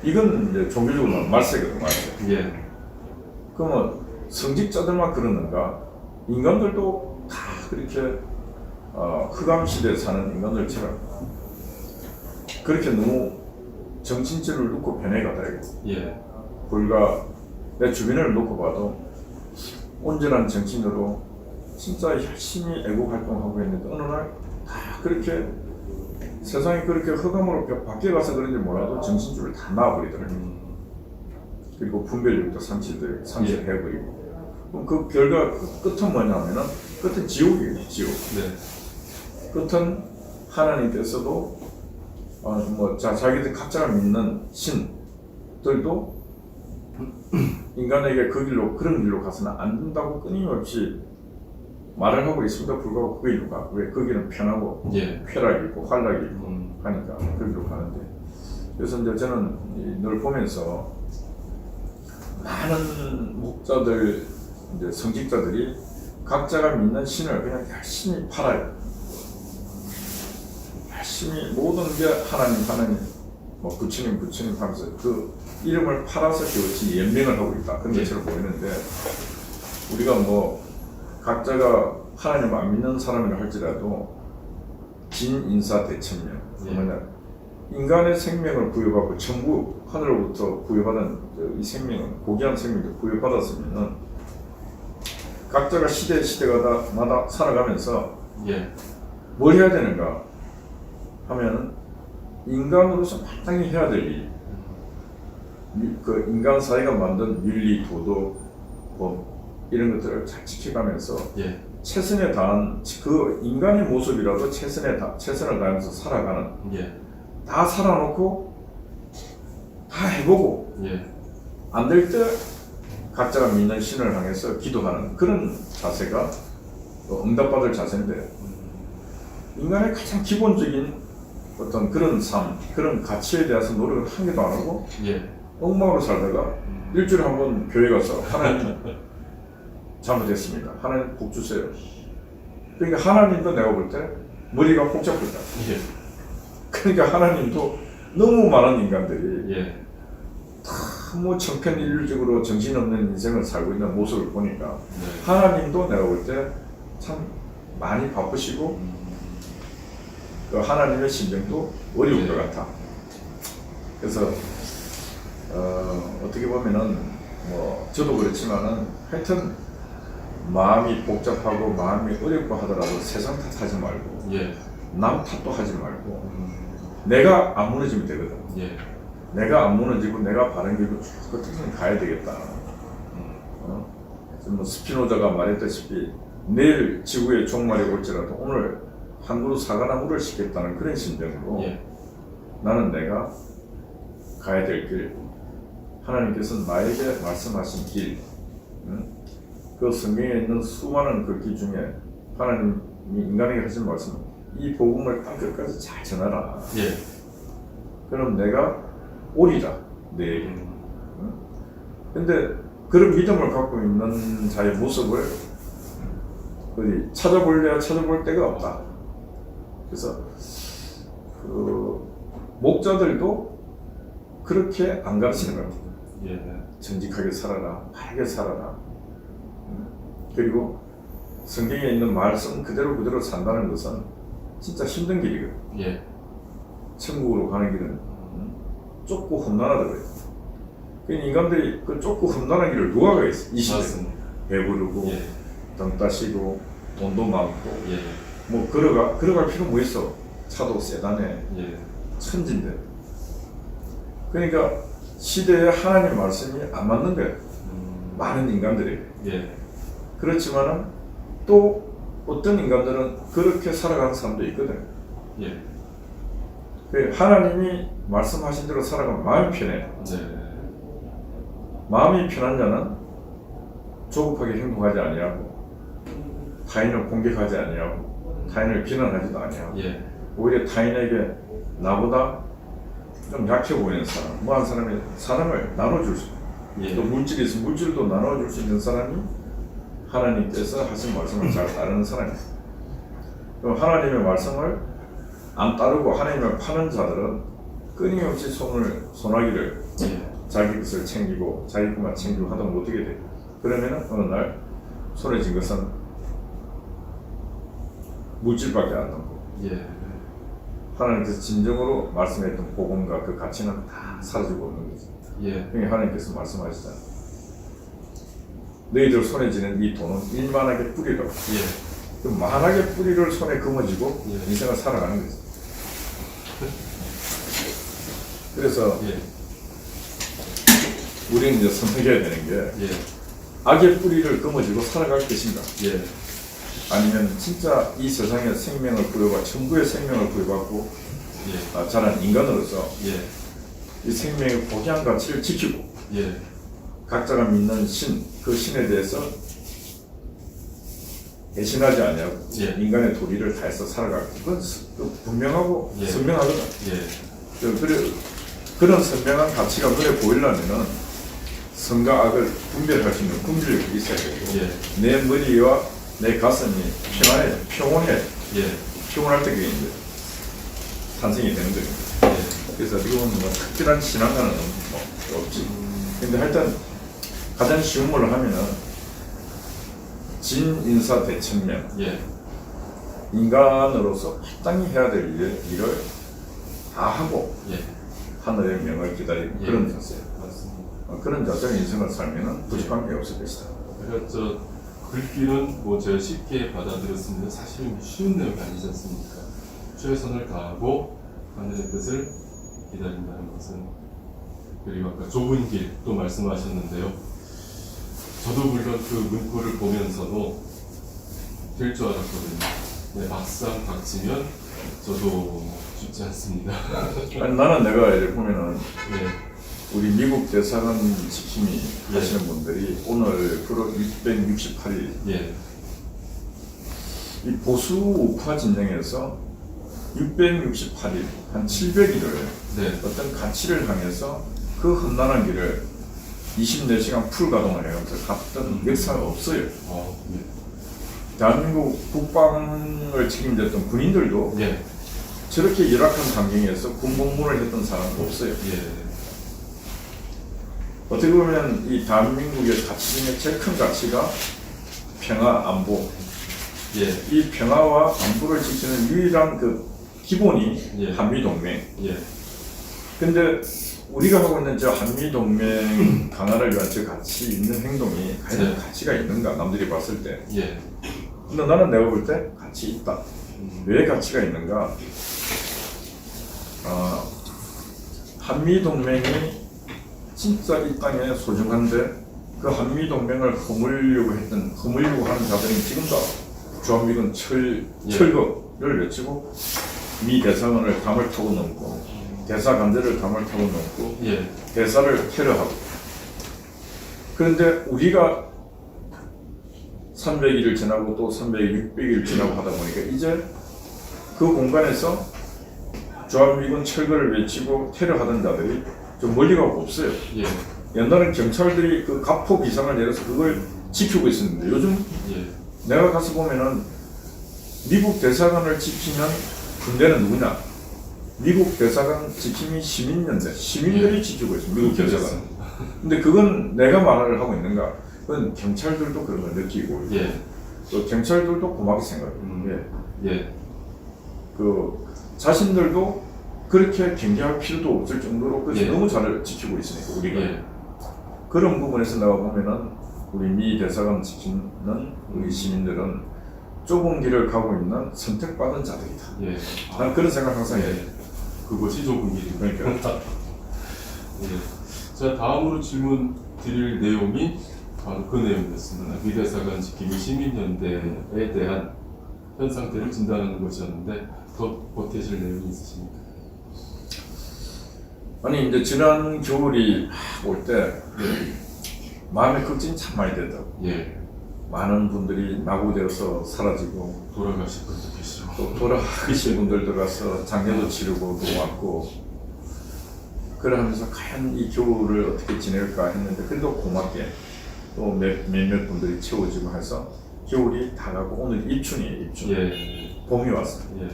이건 이제 종교적으로 말세거든, 말세. 예. 그러면 성직자들만 그러는가? 인간들도 다 그렇게 흑암 시대에 사는 인간들처럼 그렇게 너무 정신줄을 놓고 변해가더라고요. 예. 불과 내 주변을 놓고 봐도 온전한 정신으로 진짜 열심히 애국 활동하고 있는데 어느 날 다 그렇게 세상이 그렇게 흑암으로 바뀌어가서 그런지 몰라도 정신줄을 다 놔버리더라고요. 그리고 분별력도 상실해버리고. 그럼 그 결과 끝은 뭐냐면은 끝은 지옥이에요. 지옥. 네. 끝은 하나님께서도 자기들 각자가 믿는 신들도 인간에게 그런 길로 가서는 안 된다고 끊임없이 말을 하고 있습니다. 불구하고 그 길로 가. 왜? 거기는 편하고 예. 쾌락이 있고 활락이 있고 하니까 그 길로 가는데. 그래서 이제 저는 늘 보면서 많은 목자들, 이제 성직자들이 각자가 믿는 신을 그냥 열심히 팔아요. 열심히 모든 게 하나님, 부처님 하면서 그 이름을 팔아서 겨우치 연명을 하고 있다. 그런 것처럼 보이는데, 우리가 각자가 하나님 안 믿는 사람이라 할지라도 진인사대천명, 뭐냐, 인간의 생명을 부여받고 천부 하늘로부터 부여받은 이 생명은 고귀한 생명을 부여받았으면은 각자가 시대마다 살아가면서 예. 뭘 해야 되는가 하면은 인간으로서 마땅히 해야 될 일, 그 인간 사회가 만든 윤리, 도덕, 법 이런 것들을 잘 지켜가면서 예. 최선에 다한 그 인간의 모습이라도 최선을 다하면서 살아가는, 예. 다 살아놓고 다 해보고 예. 안 될 때 각자가 믿는 신을 향해서 기도하는 그런 자세가 응답받을 자세인데, 인간의 가장 기본적인 어떤 그런 삶, 그런 가치에 대해서 노력을 한 개도 안 하고 예. 엉망으로 살다가 일주일에 한 번 교회 가서 하나님 잘못했습니다. 하나님 복 주세요. 그러니까 하나님도 내가 볼 때 머리가 복잡하다. 예. 그러니까 하나님도 너무 많은 인간들이 예. 청편일률적으로 정신없는 인생을 살고 있는 모습을 보니까 네. 하나님도 내가 볼 때 참 많이 바쁘시고 그 하나님의 심정도 어려운 것 같아. 그래서 어떻게 보면은 저도 그렇지만은 하여튼 마음이 복잡하고 마음이 어렵고 하더라도 세상 탓하지 말고 예. 남 탓도 하지 말고 내가 안 무너지면 되거든. 예. 내가 안 무너지고 내가 바른 길로 쭉 끝까지 가야 되겠다. 스피노자가 말했다시피 내일 지구의 종말이 올지라도 오늘 한 그루 사과나무를 심겠다는 그런 심정으로 예. 나는 내가 가야 될 길, 하나님께서 나에게 말씀하신 길, 그 성경에 있는 수많은 그 길 중에 하나님이 인간에게 하신 말씀, 이 복음을 땅끝까지 잘 전하라. 예. 그럼 내가 오리라 내게. 근데 그런 믿음을 갖고 있는 자의 모습을 어디 찾아볼 데가 없다. 그래서 그 목자들도 그렇게 안 가르치는 것 같아요. 예. 정직하게 살아라, 바르게 살아라. 그리고 성경에 있는 말씀 그대로 산다는 것은 진짜 힘든 길이거든. 예. 천국으로 가는 길은 좁고 험난하다고요. 그 인간들이 그 좁고 험난한 길을 누가 가겠어? 이 시대. 맞습니다. 배부르고 예. 등 따시고 돈도 많고 예. 걸어갈 필요 뭐 있어? 차도 세단에 예. 천진데. 그러니까 시대에 하나님 말씀이 안 맞는 거예요. 많은 인간들이. 예. 그렇지만은 또 어떤 인간들은 그렇게 살아가는 사람도 있거든. 예. 그 하나님이 말씀하신 대로 살아가면 마음이 편해. 네. 마음이 편한 자는 조급하게 행동하지 아니하고 타인을 공격하지 아니하고 타인을 비난하지도 아니하고 예. 오히려 타인에게 나보다 좀 약해 보이는 사람, 뭐한 사람이 사람을 나눠줄 수, 예. 또 물질이 있으면 물질도 나눠줄 수 있는 사람이 하나님께서 하신 말씀을 잘 따르는 사람이에요. 그럼 하나님의 말씀을 안 따르고 하나님을 파는 자들은 끊임없이 손아귀를 예. 자기 것을 챙기고 자기 것만 챙기고 하다 보면 어떻게 돼? 그러면은 어느 날 손에 쥔 것은 물질밖에 안 남고 예. 하나님께서 진정으로 말씀했던 복음과 그 가치는 다 사라지고 없는 거죠. 예. 그러니까 하나님께서 말씀하시잖아요. 너희들 손에 쥐는 이 돈은 일만하게 뿌리라고. 예. 그 만하게 뿌리를 손에 거머쥐고 예. 인생을 살아가는 거죠. 그래서 예. 우리는 이제 선택해야 되는 게 예. 악의 뿌리를 거머쥐고 살아갈 것인가, 예. 아니면 진짜 이 세상에 생명을 부여받고 천국의 생명을 부여받고 예. 자란 인간으로서 예. 이 생명의 고귀한 가치를 지키고 예. 각자가 믿는 신, 그 신에 대해서 배신하지 아니하고 예. 인간의 도리를 다해서 살아가고 그건 분명하고 예. 선명하거든. 예. 그런 선명한 가치가 눈에 보이려면은 선과 악을 분별할 수 있는 분별력이 있어야 되고 예. 내 머리와 내 가슴이 평온해 예. 평온할 때 그게 이제 탄생이 되는 거죠. 예. 그래서 이건 뭐 특별한 신앙가는 뭐 없지. 근데 하여튼 가장 쉬운 걸로 하면은 진인사대천명, 예. 인간으로서 마땅히 해야 될 일을 다 하고 예. 하늘의 명을 기다리는 예. 그런 자세. 맞습니다. 그런 자세의 인생을 살면은 부족한 게 없을 것이다. 그러니까 저 글귀는 뭐 제가 쉽게 받아들였습니다. 사실은 쉬운 내용이 아니지 않습니까? 최선을 다하고 하늘의 뜻을 기다린다는 것은, 그리고 아까 좁은 길 또 말씀하셨는데요. 저도 물론 그 문구를 보면서도 될 줄 알았거든요. 네, 막상 닥치면 저도 쉽지 않습니다. 아니, 나는 내가 이제 보면은 네. 우리 미국 대사관 지킴이 예. 하시는 분들이 오늘 프로 668일 예. 이 보수 우파 진영에서 668일 한 700일을 네. 어떤 가치를 향해서 그 험난한 길을 24시간 풀 가동을 해가면서 갔던 역사가 없어요. 예. 대한민국 국방을 책임졌던 군인들도 예. 저렇게 열악한 환경에서 군복무를 했던 사람은 없어요. 예. 어떻게 보면 이 대한민국의 가치 중에 제일 큰 가치가 평화, 안보. 예. 이 평화와 안보를 지키는 유일한 그 기본이 예. 한미동맹. 예. 근데 우리가 하고 있는 저 한미동맹 강화를 위한 저 가치 있는 행동이 과연 네. 가치가 있는가, 남들이 봤을 때. 예. 근데 나는 내가 볼 때 가치 있다. 왜 가치가 있는가? 한미동맹이 진짜 이 땅에 소중한데 그 한미동맹을 허물려고 하는 자들이 지금도 주한미군 철거를 외치고 미 대사관을 담을 타고 넘고 대사관들을 담을 타고 넘고 예. 대사를 테러하고. 그런데 우리가 300일을 지나고 또 300일, 600일 지나고 하다 보니까 이제 그 공간에서 주한미군 철거를 외치고 테러하던 자들이 좀 멀리 가고 없어요. 예. 옛날엔 경찰들이 그 가포 비상을 내려서 그걸 지키고 있었는데 요즘 예. 내가 가서 보면은 미국 대사관을 지키면 군대는 누구냐? 미국 대사관 지킴이 시민들이 예. 지키고 있습니다. 미국 대사관. 근데 그건 내가 말을 하고 있는가? 그건 경찰들도 그런 걸 느끼고 있고 예. 또 경찰들도 고맙게 생각해요. 예. 그 자신들도 그렇게 경계할 필요도 없을 정도로 그 예. 너무 잘 지키고 있으니까 우리가 예. 그런 부분에서 내가 보면은 우리 미 대사관 지키는 우리 시민들은 좁은 길을 가고 있는 선택받은 자들이다. 예. 난 그런 생각 항상 해요. 예. 그것이 좁은 길입니다. 그러니까 예. 자, 다음으로 질문 드릴 내용이 바로 그 내용이었습니다. 미 대사관 지킴이 시민연대에 대한 현 상태를 진단하는 것이었는데 더 보태실 내용이 있으십니까? 아니 이제 지난 겨울이 올 때 마음의 걱정이 참 많이 되더라고. 예. 많은 분들이 낙오되어서 사라지고 돌아가실 분도 계시고. 또 돌아가신 분들도 가서 장례도 치르고 또 왔고 그러면서 과연 이 겨울을 어떻게 지낼까 했는데 그래도 고맙게 또 몇몇 분들이 채워지고 해서 겨울이 다 가고 오늘 입춘이에요. 입춘. 예. 봄이 왔어요. 예.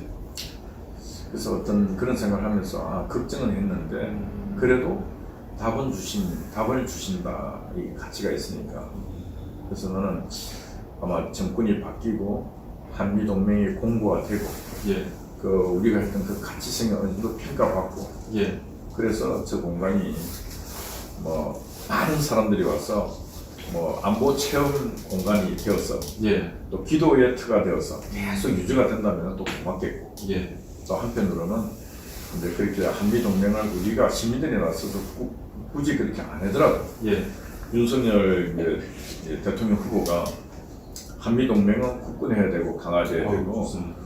그래서 어떤 그런 생각을 하면서 걱정은 했는데 그래도 답을 주신다 이 가치가 있으니까. 그래서 나는 아마 정권이 바뀌고 한미 동맹이 공고화되고 예. 그 우리가 했던 그 가치성이 어느 정도 평가받고 예. 그래서 저 공간이 뭐 많은 사람들이 와서 뭐 안보 체험 공간이 되어서 예. 또 기도의 터가 되어서 계속 유지가 된다면 또 고맙겠고 예. 또 한편으로는 이제 그렇게 한미 동맹을 우리가 시민들이 나서서 굳이 그렇게 안 하더라도 예. 윤석열 이제 대통령 후보가 한미 동맹은 굳건해야 되고 강화돼야 되고 좋습니다.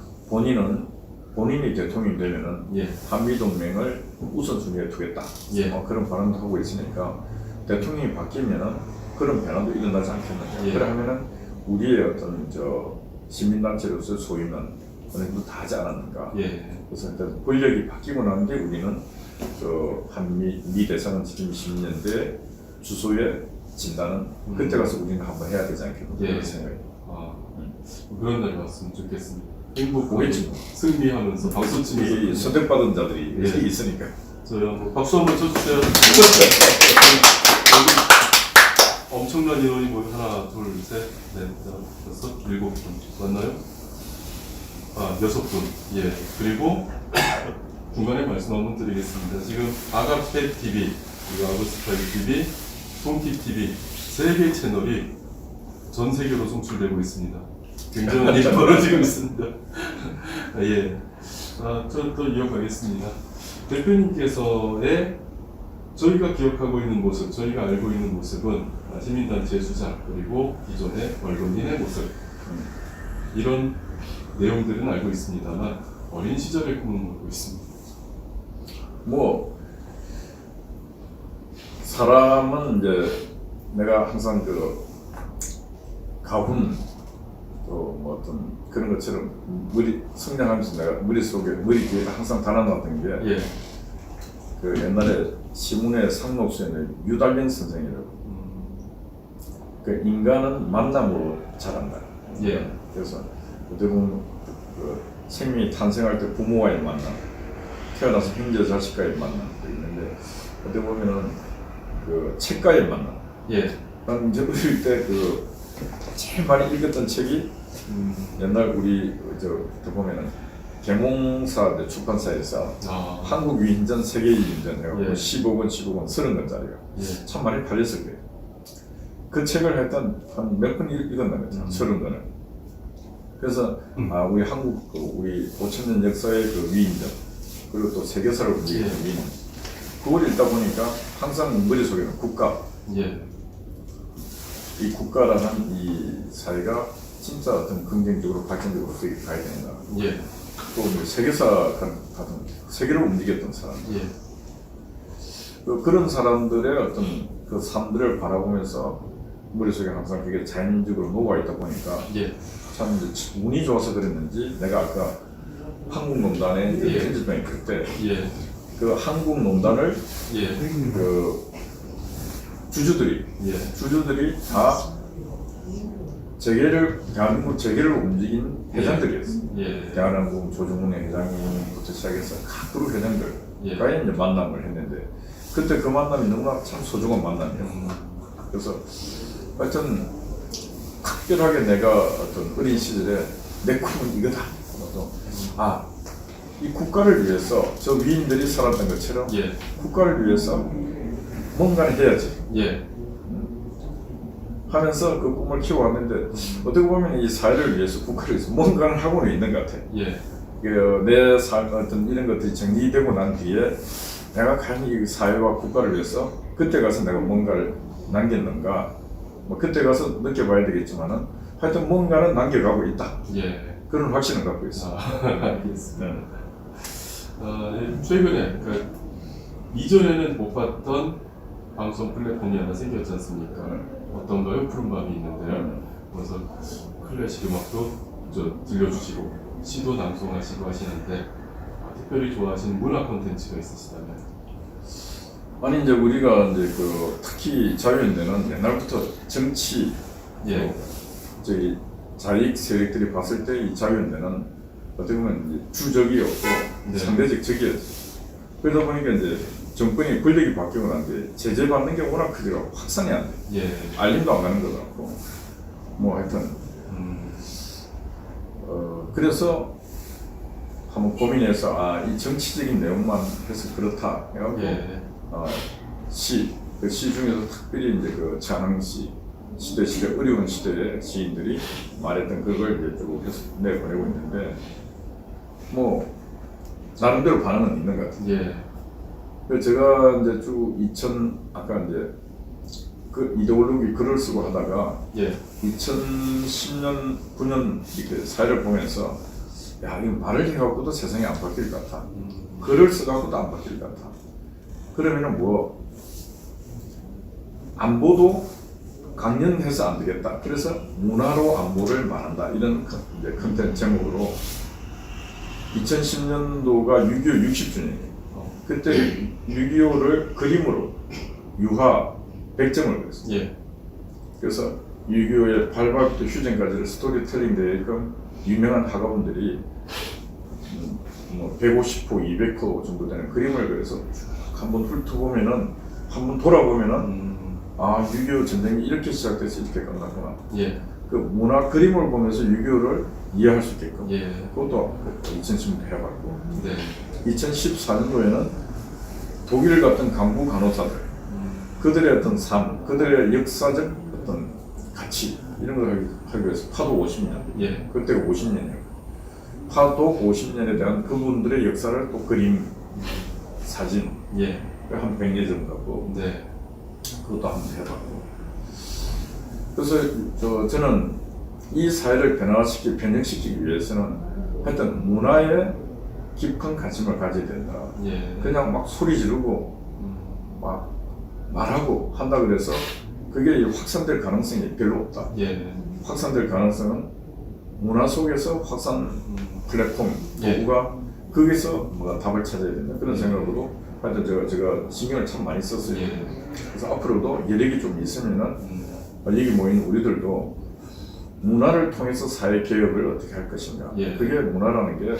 본인이 대통령이 되면은 예. 한미 동맹을 우선순위에 두겠다. 예. 그런 발언도 하고 있으니까 대통령이 바뀌면은 그런 변화도 일어나지 않겠느냐. 예. 그러면은 우리의 어떤 저 시민단체로서 소임은 어느 정도 다 하지 않았는가. 예. 그래서 일단 권력이 바뀌고 난 뒤에 우리는 저 한미 미 대사관 지킴 20년대 주소에 진단은 그때 가서 우리는 한번 해야 되지 않겠나 예. 그런 생각이. 그런 날이 왔으면 좋겠습니다. 행복하고 오겠지. 승리하면서 박수 이 치면서 선택받은 자들이 예. 있으니까. 저희 한번 박수 한번 쳐주세요. 여기 엄청난 인원이 모여 하나, 둘, 셋, 넷, 다섯, 7분 맞나요? 6분. 예. 그리고 중간에 말씀 한번 드리겠습니다. 지금 아가페 TV, 그리고 아그스파이 TV, 동키 TV 3개 채널이 전 세계로 송출되고 있습니다. 굉장한 일이 벌어지고 있습니다. 예. 저 또 이어가겠습니다. 대표님께서의 저희가 기억하고 있는 모습, 저희가 알고 있는 모습은 시민단체 수장 그리고 기존의 언론인의 모습 이런 내용들은 알고 있습니다만 어린 시절의 꿈은 모르고 있습니다. 뭐 사람은 이제 내가 항상 그 가훈 또 뭐 어떤 그런 것처럼 성장하면서 내가 머리 뒤에 항상 달아놨던 게 예. 그 옛날에 시문의 상록수에는 유달린 선생이라고 그 인간은 만남으로 자란다. 예. 그래서 어떻게 보면 그 생명이 탄생할 때 부모와의 만남, 태어나서 형제 자식과의 만남도 있는데 어떻게 보면은 그 책과의 만남. 예. 난 이제 어릴 때 그 제일 많이 읽었던 책이 옛날 우리 저 보면은 계몽사 출판사에서 한국 위인전 세계 위인전 해가지고 예. 15권 30권짜리가 예. 참 많이 팔렸을 거예요. 그 책을 일단 한 몇 번 읽었나 봐요. 30권을. 그래서 우리 한국 우리 5,000년 역사의 그 위인전 그리고 또 세계사를 움직이는 예. 위인 그걸 읽다 보니까 항상 머릿속에는 국가 예. 이 국가라는 이 사회가 진짜 어떤 긍정적으로 발전적으로 가야 된다. 예. 또 세계사 같은 세계를 움직였던 사람. 예. 그런 사람들의 어떤 그 삶들을 바라보면서 머릿속에 항상 그게 자연적으로 녹아 있다 보니까 예. 참 이제 운이 좋아서 그랬는지 내가 아까 한국농단에 예. 편집장이 그때 예. 그 한국농단을 예. 그 주주들이 다 대한민국 재계를 움직인 회장들이었어요. 예. 대한항공 조중훈의 회장님부터 시작해서 각 그룹 회장들과의 이제 만남을 했는데 그때 그 만남이 너무나 참 소중한 만남이에요. 그래서 하여튼 특별하게 내가 어떤 어린 시절에 내 꿈은 이거다. 이 국가를 위해서 저 위인들이 살았던 것처럼 예. 국가를 위해서 뭔가를 해야지. 예. 하면서 그 꿈을 키워왔는데 어떻게 보면 이 사회를 위해서 국가를 위해서 뭔가를 하고는 있는 것 같아. 예. 내 삶 어떤 이런 것들이 정리되고 난 뒤에 내가 과연 이 사회와 국가를 위해서 그때 가서 내가 뭔가를 남겼는가 뭐 그때 가서 느껴봐야 되겠지만은 하여튼 뭔가는 남겨가고 있다. 예. 그런 확신을 갖고 있어. 알겠습니다. 최근에 이전에는 못 봤던 방송 플랫폼이 하나 생겼지 않습니까? 어떤가요? 푸른밤이 있는데요. 그래서 클래식 음악도 들려주시고 시도 낭송하시고 하시는데 특별히 좋아하시는 문화 콘텐츠가 있으시다면? 아니 이제 우리가 이제 그 특히 자유연대는 옛날부터 정치 예. 저희 자익 세력들이 봤을 때 이 자유연대는 어떻게 보면 이제 주적이 없고 네. 상대적 적이었죠. 그러다 보니까 이제 정권이 권력이 바뀌고 난 뒤에 제재받는 게 워낙 크더라고. 확산이 안 돼. 예. 알림도 안 가는 거도 없고. 뭐 하여튼 그래서 한번 고민해서 이 정치적인 내용만 해서 그렇다 해갖고 예. 그 시 중에서 특별히 이제 그 장항시 시대 어려운 시대의 시인들이 말했던 그걸 이제 쭉 해서 내보내고 있는데 뭐 나름대로 반응은 있는 것 같아요. 예. 그래서 제가 이제 쭉 아까 이제 그 이데올로기 글을 쓰고 하다가 예. 2010년 9년 이렇게 사회를 보면서 야 이거 말을 해갖고도 세상이 안 바뀔 것 같아. 글을 써갖고도 안 바뀔 것 같아. 그러면은 뭐 안보도 강연해서 안 되겠다. 그래서 문화로 안보를 말한다. 이런 이제 컨텐츠 제목으로 2010년도가 6.25 60주년이에요. 그때 6.25를 그림으로 유화 100점을 그렸어요. 예. 그래서 6.25의 발발부터 휴전까지를 스토리텔링 되게끔 유명한 학과분들이 뭐 150호, 200호 정도 되는 그림을 그려서 한번 훑어보면은 한번 돌아보면은 6.25 전쟁이 이렇게 시작돼서 이렇게 끝났구나. 예. 그 문화 그림을 보면서 6.25를 이해할 수 있게끔 예. 그것도 2010년도 해봤고 네. 2014년도에는 독일 같은 강부 간호사들 그들의 어떤 삶, 그들의 역사적 어떤 가치 이런 걸 하기 위해서 파도 50년 예. 그때가 50년이에요. 파도 50년에 대한 그분들의 역사를 또 그림, 사진 예. 한 100여 점 갖고 네. 그것도 한번 해봤고 그래서 저는 이 사회를 변형시키기 위해서는 하여튼 문화에 깊은 관심을 가져야 된다. 예. 그냥 막 소리 지르고 막 말하고 한다 그래서 그게 확산될 가능성이 별로 없다. 예. 확산될 가능성은 문화 속에서 확산 플랫폼 예. 도구가 거기서 뭐가 답을 찾아야 된다. 그런 생각으로 하여튼 제가 신경을 참 많이 썼어요. 예. 그래서 앞으로도 여력이 좀 있으면은 여기 모인 우리들도 문화를 통해서 사회 개혁을 어떻게 할 것인가. 예. 그게 문화라는 게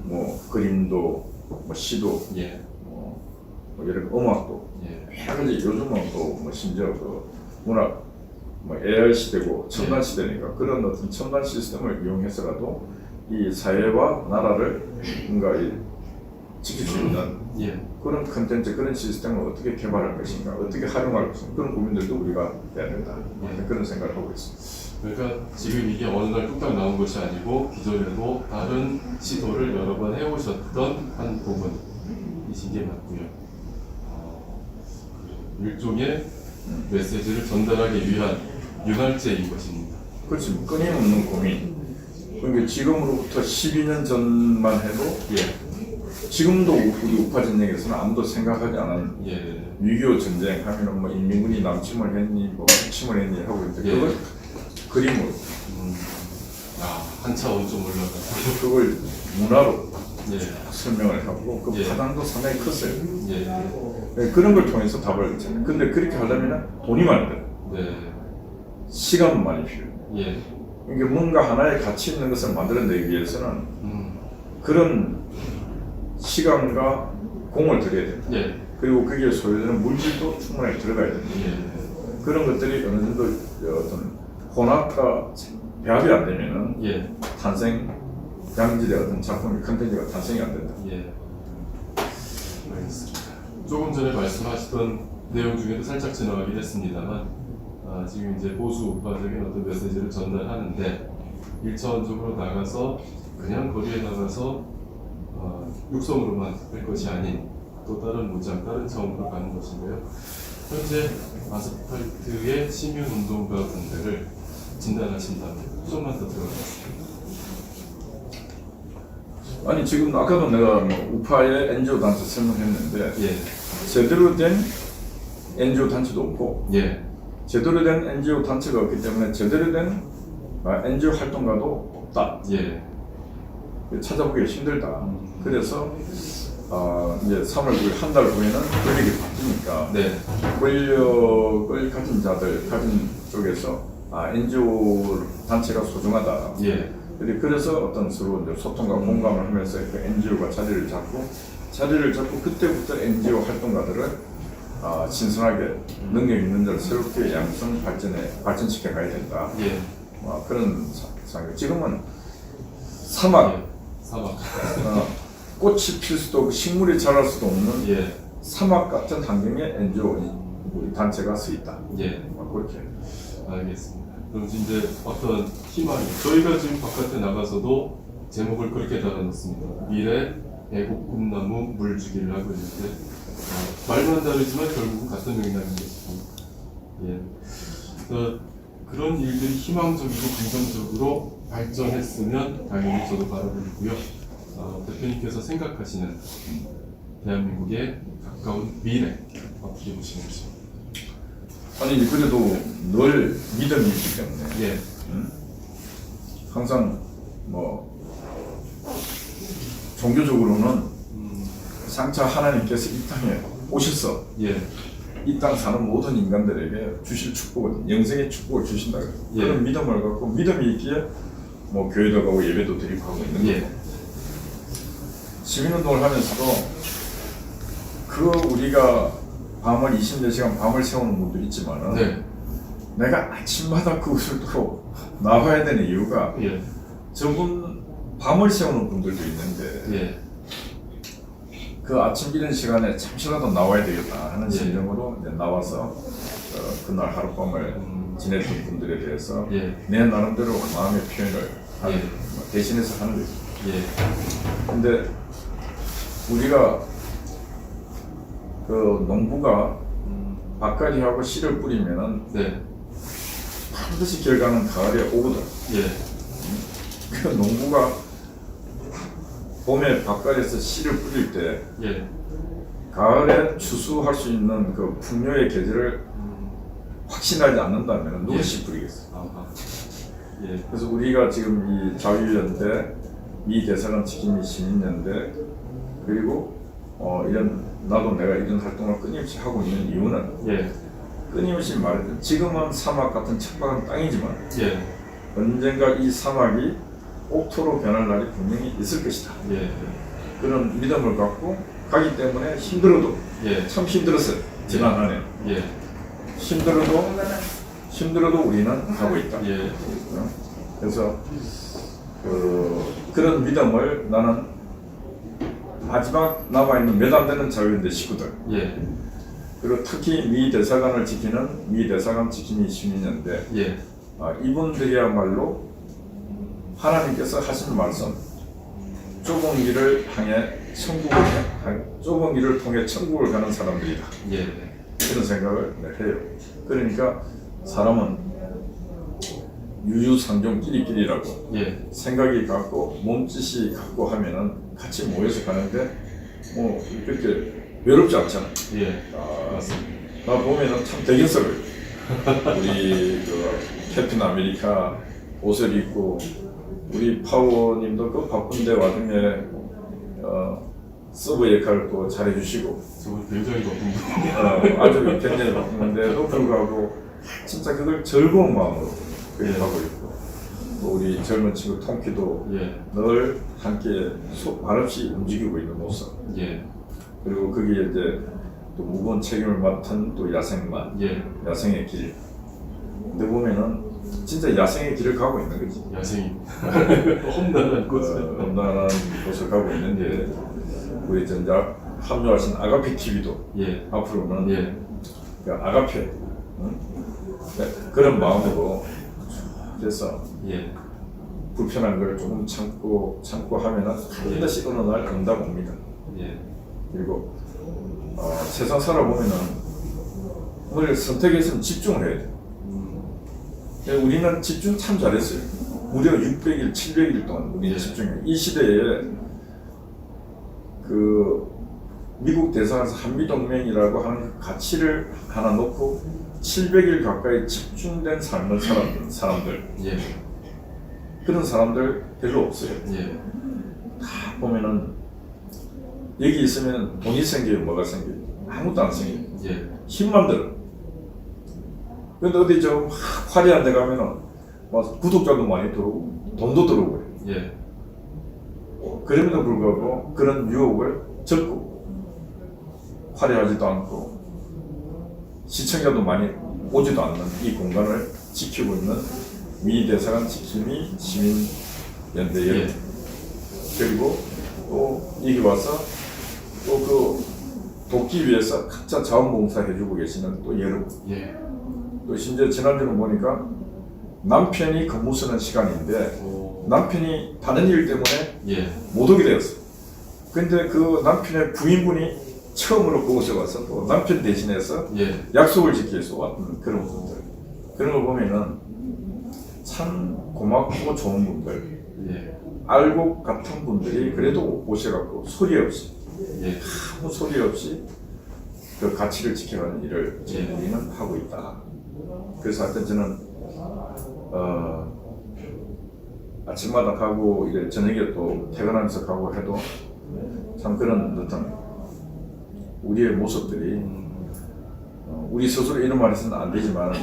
뭐 그림도, 뭐 시도, 예. 뭐 여러 음악도 예. 여러 가지 요즘은 또 뭐 심지어 그 문화 뭐 AI 시대고 첨단 예. 시대니까 그런 어떤 첨단 시스템을 이용해서라도 이 사회와 나라를 뭔가 지킬 수 있는 예. 그런 컨텐츠, 그런 시스템을 어떻게 개발할 것인가, 어떻게 활용할 것인가 그런 고민들도 우리가 해야 된다. 예. 그런 생각을 하고 있습니다. 그러니까 지금 이게 어느 날 뚝딱 나온 것이 아니고 기존에도 다른 시도를 여러 번 해오셨던 한 부분이신 게 맞고요. 일종의 메시지를 전달하기 위한 윤활제인 것입니다. 그렇지, 뭐 끊임없는 고민. 그러니까 지금으로부터 12년 전만 해도 지금도 우리 우파 전쟁에서는 아무도 생각하지 않은 예. 6.25 전쟁 하면은 뭐 인민군이 남침을 했니, 뭐 북침을 했니 하고 있는데 예. 그걸 그림으로, 한 차원 좀 올라가서. 그걸 문화로 예. 설명을 하고 그 예. 파장도 상당히 컸어요. 예. 네, 그런 걸 통해서 답을 찾는. 근데 그렇게 하려면 돈이 많이 들어. 네. 시간 많이 필요해. 예. 이게 뭔가 하나의 가치 있는 것을 만들어내기 위해서는 그런 시간과 공을 들여야 된다. 예. 그리고 거기에 소요되는 물질도 충분하게 들어가야 된다. 예. 그런 것들이 어느 정도 어떤 혼합과 배합이 안 되면은 예. 양질의 어떤 작품의 컨텐츠가 탄생이 안 된다. 예. 알겠습니다. 조금 전에 말씀하시던 내용 중에도 살짝 지나가긴 했습니다만, 지금 이제 보수 우파적인 어떤 메시지를 전달하는데 1차원적으로 나가서 그냥 거리에 나가서 육성으로만 할 것이 아닌 또 다른 문장, 다른 차원으로 가는 것인데요. 현재 아스팔트의 시민운동가 분들을 진단하신다면 좀만 더 들어가겠습니다. 아니 지금 아까도 내가 뭐 우파의 NGO 단체 설명했는데 예. 제대로 된 NGO 단체도 없고 예. 제대로 된 NGO 단체가 없기 때문에 제대로 된 NGO 활동가도 없다. 예. 찾아보기 힘들다. 그래서 이제 3월 9일 한 달 후에는 권력이 바뀌니까 네. 권력을 가진 자들, 가진 쪽에서 NGO 단체가 소중하다. 예. 그래서 어떤 서로 이제 소통과 공감을 하면서 그 NGO가 자리를 잡고 그때부터 NGO 활동가들을 신선하게 능력 있는 자를 새롭게 발전시켜 가야 된다. 예. 그런 상황. 지금은 사막, 예. 사막. 꽃이 필 수도 없고 식물이 자랄 수도 없는 예. 사막 같은 환경에 NGO 우리 단체가 서 있다. 예. 그렇게. 알겠습니다. 그럼 이제 어떤 희망이 저희가 지금 바깥에 나가서도 제목을 그렇게 달아놓습니다. 미래 애국 꿈나무 물주기를 하고 있는데 말만 다르지만 결국은 같은 맥락인 것이고 예. 그런 일들이 희망적이고 긍정적으로 발전했으면 당연히 저도 바라보고요. 대표님께서 생각하시는 대한민국의 가까운 미래 어떻게 보시는지. 아니 그래도 늘 믿음이 있기 때문에 예. 항상 뭐 종교적으로는 장차 하나님께서 이 땅에 오셔서 예. 이 땅 사는 모든 인간들에게 주실 축복은 영생의 축복을 주신다. 예. 그런 믿음을 갖고 믿음이 있기에 뭐 교회도 가고 예배도 드리고 하고 있는 예. 거고 시민운동을 하면서도 그 우리가 밤을 24시간 밤을 새우는 분도 있지만은 네. 내가 아침마다 그것을 또 나와야 되는 이유가 예. 저분 밤을 새우는 분들도 있는데 예. 그 아침 이른 시간에 잠시라도 나와야 되겠다 하는 예. 심정으로 이제 나와서 그날 하룻밤을 지냈던 분들에 대해서 예. 내 나름대로 마음의 표현을 예. 대신해서 하는 거죠. 예. 근데 우리가 그 농부가 밭갈이하고 씨를 뿌리면은 네. 반드시 결과는 가을에 오거든. 예. 그 농부가 봄에 밭갈이에서 씨를 뿌릴 때 예. 가을에 추수할 수 있는 그 풍요의 계절을 확신하지 않는다면 누가 예. 씨 뿌리겠어? 아하. 예. 그래서 우리가 지금 이 자유연대, 미대사관 지킴이 시민연대 그리고 이런 나도 내가 이런 활동을 끊임없이 하고 있는 이유는 예. 끊임없이 말해도 지금은 사막 같은 척박한 땅이지만 예. 언젠가 이 사막이 옥토로 변할 날이 분명히 있을 것이다. 예. 그런 믿음을 갖고 가기 때문에 힘들어도 예. 참 힘들었어요. 지난 한 해. 예. 힘들어도 우리는 가고 있다. 예. 그래서 그런 믿음을 나는 마지막 남아있는 몇 안 되는 자유연대 식구들 예. 그리고 특히 미 대사관을 지키는 미 대사관 지킴이 시민연대 예. 이분들이야말로 하나님께서 하신 말씀 좁은 길을 향해 좁은 길을 통해 천국을 가는 사람들이다. 예. 그런 생각을 해요. 그러니까 사람은 유유상종 끼리끼리라고 예. 생각이 같고 몸짓이 같고 하면은 같이 모여서 가는데 뭐 그렇게 외롭지 않잖아. 예. 맞습니다. 나 보면은 참 대견스러워요. 우리 그 캡틴 아메리카 옷을 입고 우리 파워님도 그 바쁜데 와중에 서브 역할을 또 잘해주시고 저분 굉장히 바쁜 분. 아주 굉장히 바쁜데도 불구하고 진짜 그걸 즐거운 마음으로 그렇게 하고 있고 또 우리 젊은 친구 통키도 예. 늘 함께 말없이 움직이고 있는 모습 예. 그리고 거기에 이제 또 무거운 책임을 맡은 또 야생만 예. 야생의 길 근데 보면은 진짜 야생의 길을 가고 있는 거지 야생이 험난한 곳을. 험난한 곳을 가고 있는데 우리 전자 합류하신 아가페 TV도 예. 앞으로는 예. 그 아가페 네, 그런 마음으로 그래서 예. 불편한 걸 조금 참고 하면은 반드시 어느 날 응답 옵니다. 예. 그리고 세상 살아보면은 우리 선택에서는 집중을 해야 돼. 우리는 집중 참 잘했어요. 무려 600일, 700일 동안 우리 예. 집중해. 이 시대에 그 미국 대사관에서 한미동맹이라고 하는 가치를 하나 놓고 700일 가까이 집중된 삶을 살았던 사람들 예. 그런 사람들 별로 없어요. 예. 다 보면은 여기 있으면 돈이 생겨요, 뭐가 생겨요? 아무것도 안 생겨요. 예. 힘만 들어. 근데 어디 좀 화려한 데 가면은 막 구독자도 많이 들어오고 돈도 들어오고요. 예. 그럼에도 불구하고 그런 유혹을 접고 화려하지도 않고 시청자도 많이 오지도 않는 이 공간을 지키고 있는 미 대사관 지킴이 시민연대 여러분 예. 그리고 또 여기 와서 또 그 돕기 위해서 각자 자원봉사 해주고 계시는 또 여러분, 예. 또 심지어 지난주는 보니까 남편이 근무 쓰는 시간인데 오. 남편이 다른 일 때문에 예. 못 오게 되었어. 근데 그 남편의 부인분이 처음으로 그곳에 와서 또 남편 대신해서 예. 약속을 지키기 위해서 왔던 그런 분들, 그런 걸 보면은 참 고맙고 좋은 분들, 예. 알고 같은 분들이 그래도 오셔갖고 소리 없이, 예. 아무 소리 없이 그 가치를 지켜가는 일을 예. 우리는 하고 있다. 그래서 하여튼 저는 아침마다 가고 이제 저녁에 또 퇴근하면서 가고 해도 참 그런 어떤 우리의 모습들이 우리 스스로 이런 말 해서는 안 되지만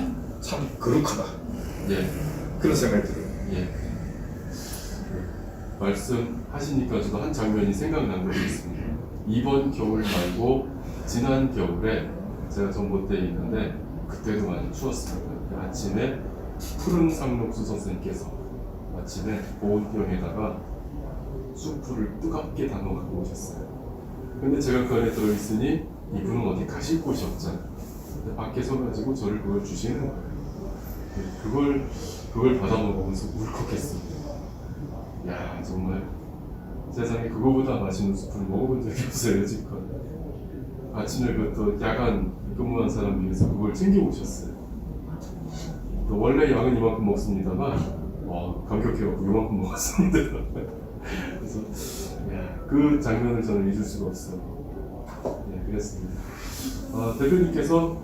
참 거룩하다, 예. 그런 생각이 들어요. 예. 말씀하시니까 저도 한 장면이 생각난 것이 있습니다. 이번 겨울 말고 지난 겨울에 제가 전봇대에 있는데 그때도 많이 추웠습니다. 아침에 푸른 상록수 선생님께서 아침에 보온병에다가 숯불을 뜨겁게 담아 갖고 오셨어요. 근데 제가 그 안에 들어있으니 이분은 어디 가실 곳이 없잖아요. 근데 밖에 서가지고 저를 그걸 주시는 거예요. 그걸 받아 먹으면서 울컥했습니다. 야, 정말 세상에 그거보다 맛있는 숯불을 먹어본 적이 없어요, 지금. 아침에 또 야간 근무한 사람 위해서 그걸 챙겨 오셨어요. 또 원래 양은 이만큼 먹습니다만 감격해갖고 이만큼 먹었습니다. 그래서 그 장면을 저는 잊을 수가 없어요. 그랬습니다. 대표님께서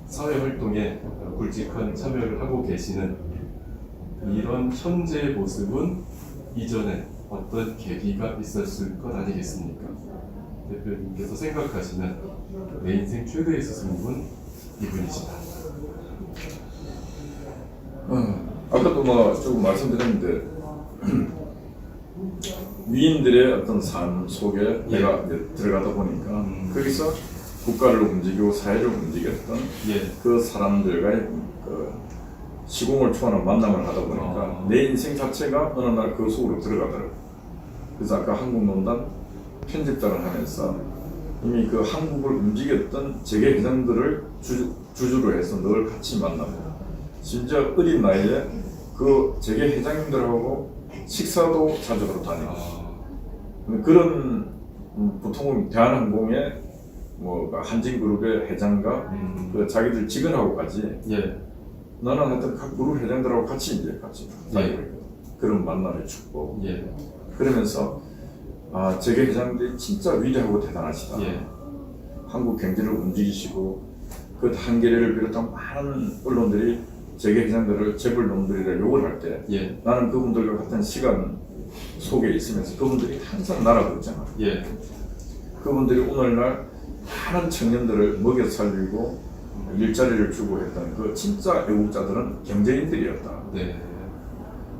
사회활동에 굵직한 참여를 하고 계시는 이런 현재의 모습은 이전에 어떤 계기가 있었을 것 아니겠습니까? 대표님께서 생각하시는 내 인생 최대의 스승님은 이분이시다. 아까도 조금 말씀드렸는데 위인들의 어떤 삶 속에 내가 이제 들어가다 보니까 거기서 국가를 움직이고 사회를 움직였던 그 사람들과의 그 시공을 초월한 만남을 하다 보니까 내 인생 자체가 어느 날 그 속으로 들어가더라고요. 그래서 아까 한국논단 편집장을 하면서 이미 그 한국을 움직였던 재계 회장들을 주주로 해서 늘 같이 만납니다. 심지어 어린 나이에 그 재계 회장님들하고 식사도 자주 하러 다니고 그런 보통 대한항공의 한진그룹의 회장과 그 자기들 직원하고까지 나는 하여튼 각 그룹 회장들하고 같이 다니고 있거든. 그런 만남의 축복. 그러면서 재계 회장들이 진짜 위대하고 대단하시다. 한국 경제를 움직이시고 그 한겨레를 비롯한 많은 언론들이 재계 회장들을 재벌놈들이라 욕을 할 때 나는 그분들과 같은 시간 속에 있으면서 그분들이 항상 날아들었잖아. 그분들이 오늘날 많은 청년들을 먹여 살리고 일자리를 주고 했던 그 진짜 애국자들은 경제인들이었다.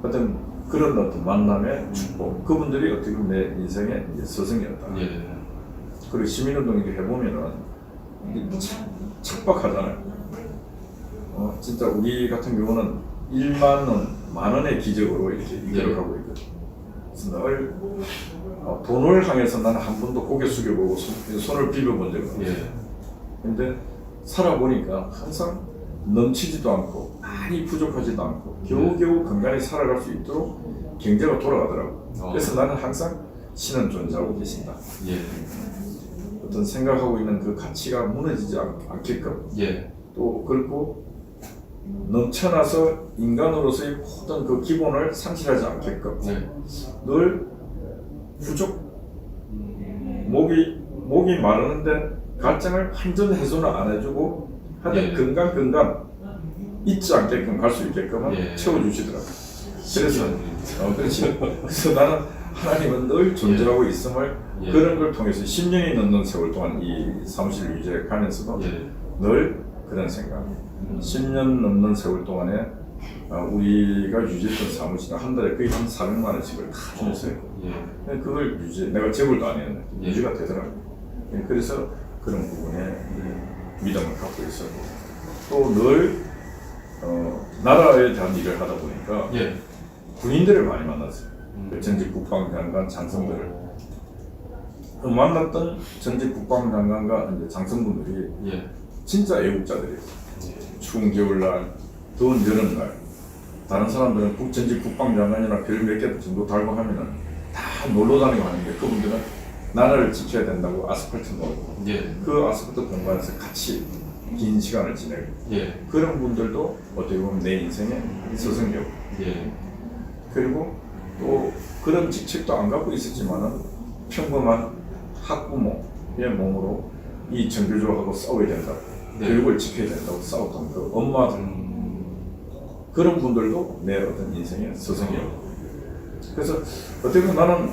하여튼 그런 어떤 만남의 축복, 그분들이 어떻게 보면 내 인생의 스승이었다. 그리고 시민운동을 해보면은 참 척박하잖아요. 진짜 우리 같은 경우는 1만 원, 만 원의 기적으로 이렇게 이끌어가고 있거든. 그래서 늘 돈을 향해서 나는 한 번도 고개 숙여보고 손을 비벼본 적은 없어요. 근데 살아보니까 항상 넘치지도 않고 많이 부족하지도 않고 겨우겨우 건강히 살아갈 수 있도록 경제가 돌아가더라고. 그래서 나는 항상 신은 존재하고 계신다. 어떤 생각하고 있는 그 가치가 무너지지 않게끔 또 그렇고 넘쳐나서 인간으로서의 모든 그 기본을 상실하지 않게끔 늘 부족, 목이 마르는데 갈증을 완전 해소는 안 해주고 하여튼 건강 잊지 않게끔 갈 수 있게끔 채워주시더라고요. 그래서 그렇지. 그래서 나는 하나님은 늘 존재하고 있음을 그런 걸 통해서 10년이 넘는 세월 동안 이 사무실을 유지해 가면서도 늘 그런 생각. 10년 넘는 세월 동안에 우리가 유지했던 사무실은 한 달에 거의 한 400만 원씩을 다 주면서 그걸 내가 재벌도 안 했는데 유지가 되더라고요. 그래서 그런 부분에 믿음을 갖고 있었고 또 늘 나라에 대한 일을 하다 보니까 군인들을 많이 만났어요. 전직 국방장관 장성들을 만났던 전직 국방장관과 이제 장성분들이 예. 진짜 애국자들이에요. 예. 추운 겨울날, 더운 여름날, 다른 사람들은 전직 국방장관이나 별 몇 개 정도 달고 하면은 다 놀러 다니고 하는데 그분들은 나라를 지켜야 된다고 아스팔트 놓고 예. 그 아스팔트 공간에서 같이 긴 시간을 지내고 예. 그런 분들도 어떻게 보면 내 인생의 스승이고 예. 그리고 또 그런 직책도 안 갖고 있었지만은 평범한 학부모의 몸으로 이 정교조하고 싸워야 된다고 네. 교육을 지켜야 된다고 싸웠던 그 엄마들 그런 분들도 내 어떤 인생의 스승이었고 그래서 어떻게 보면 나는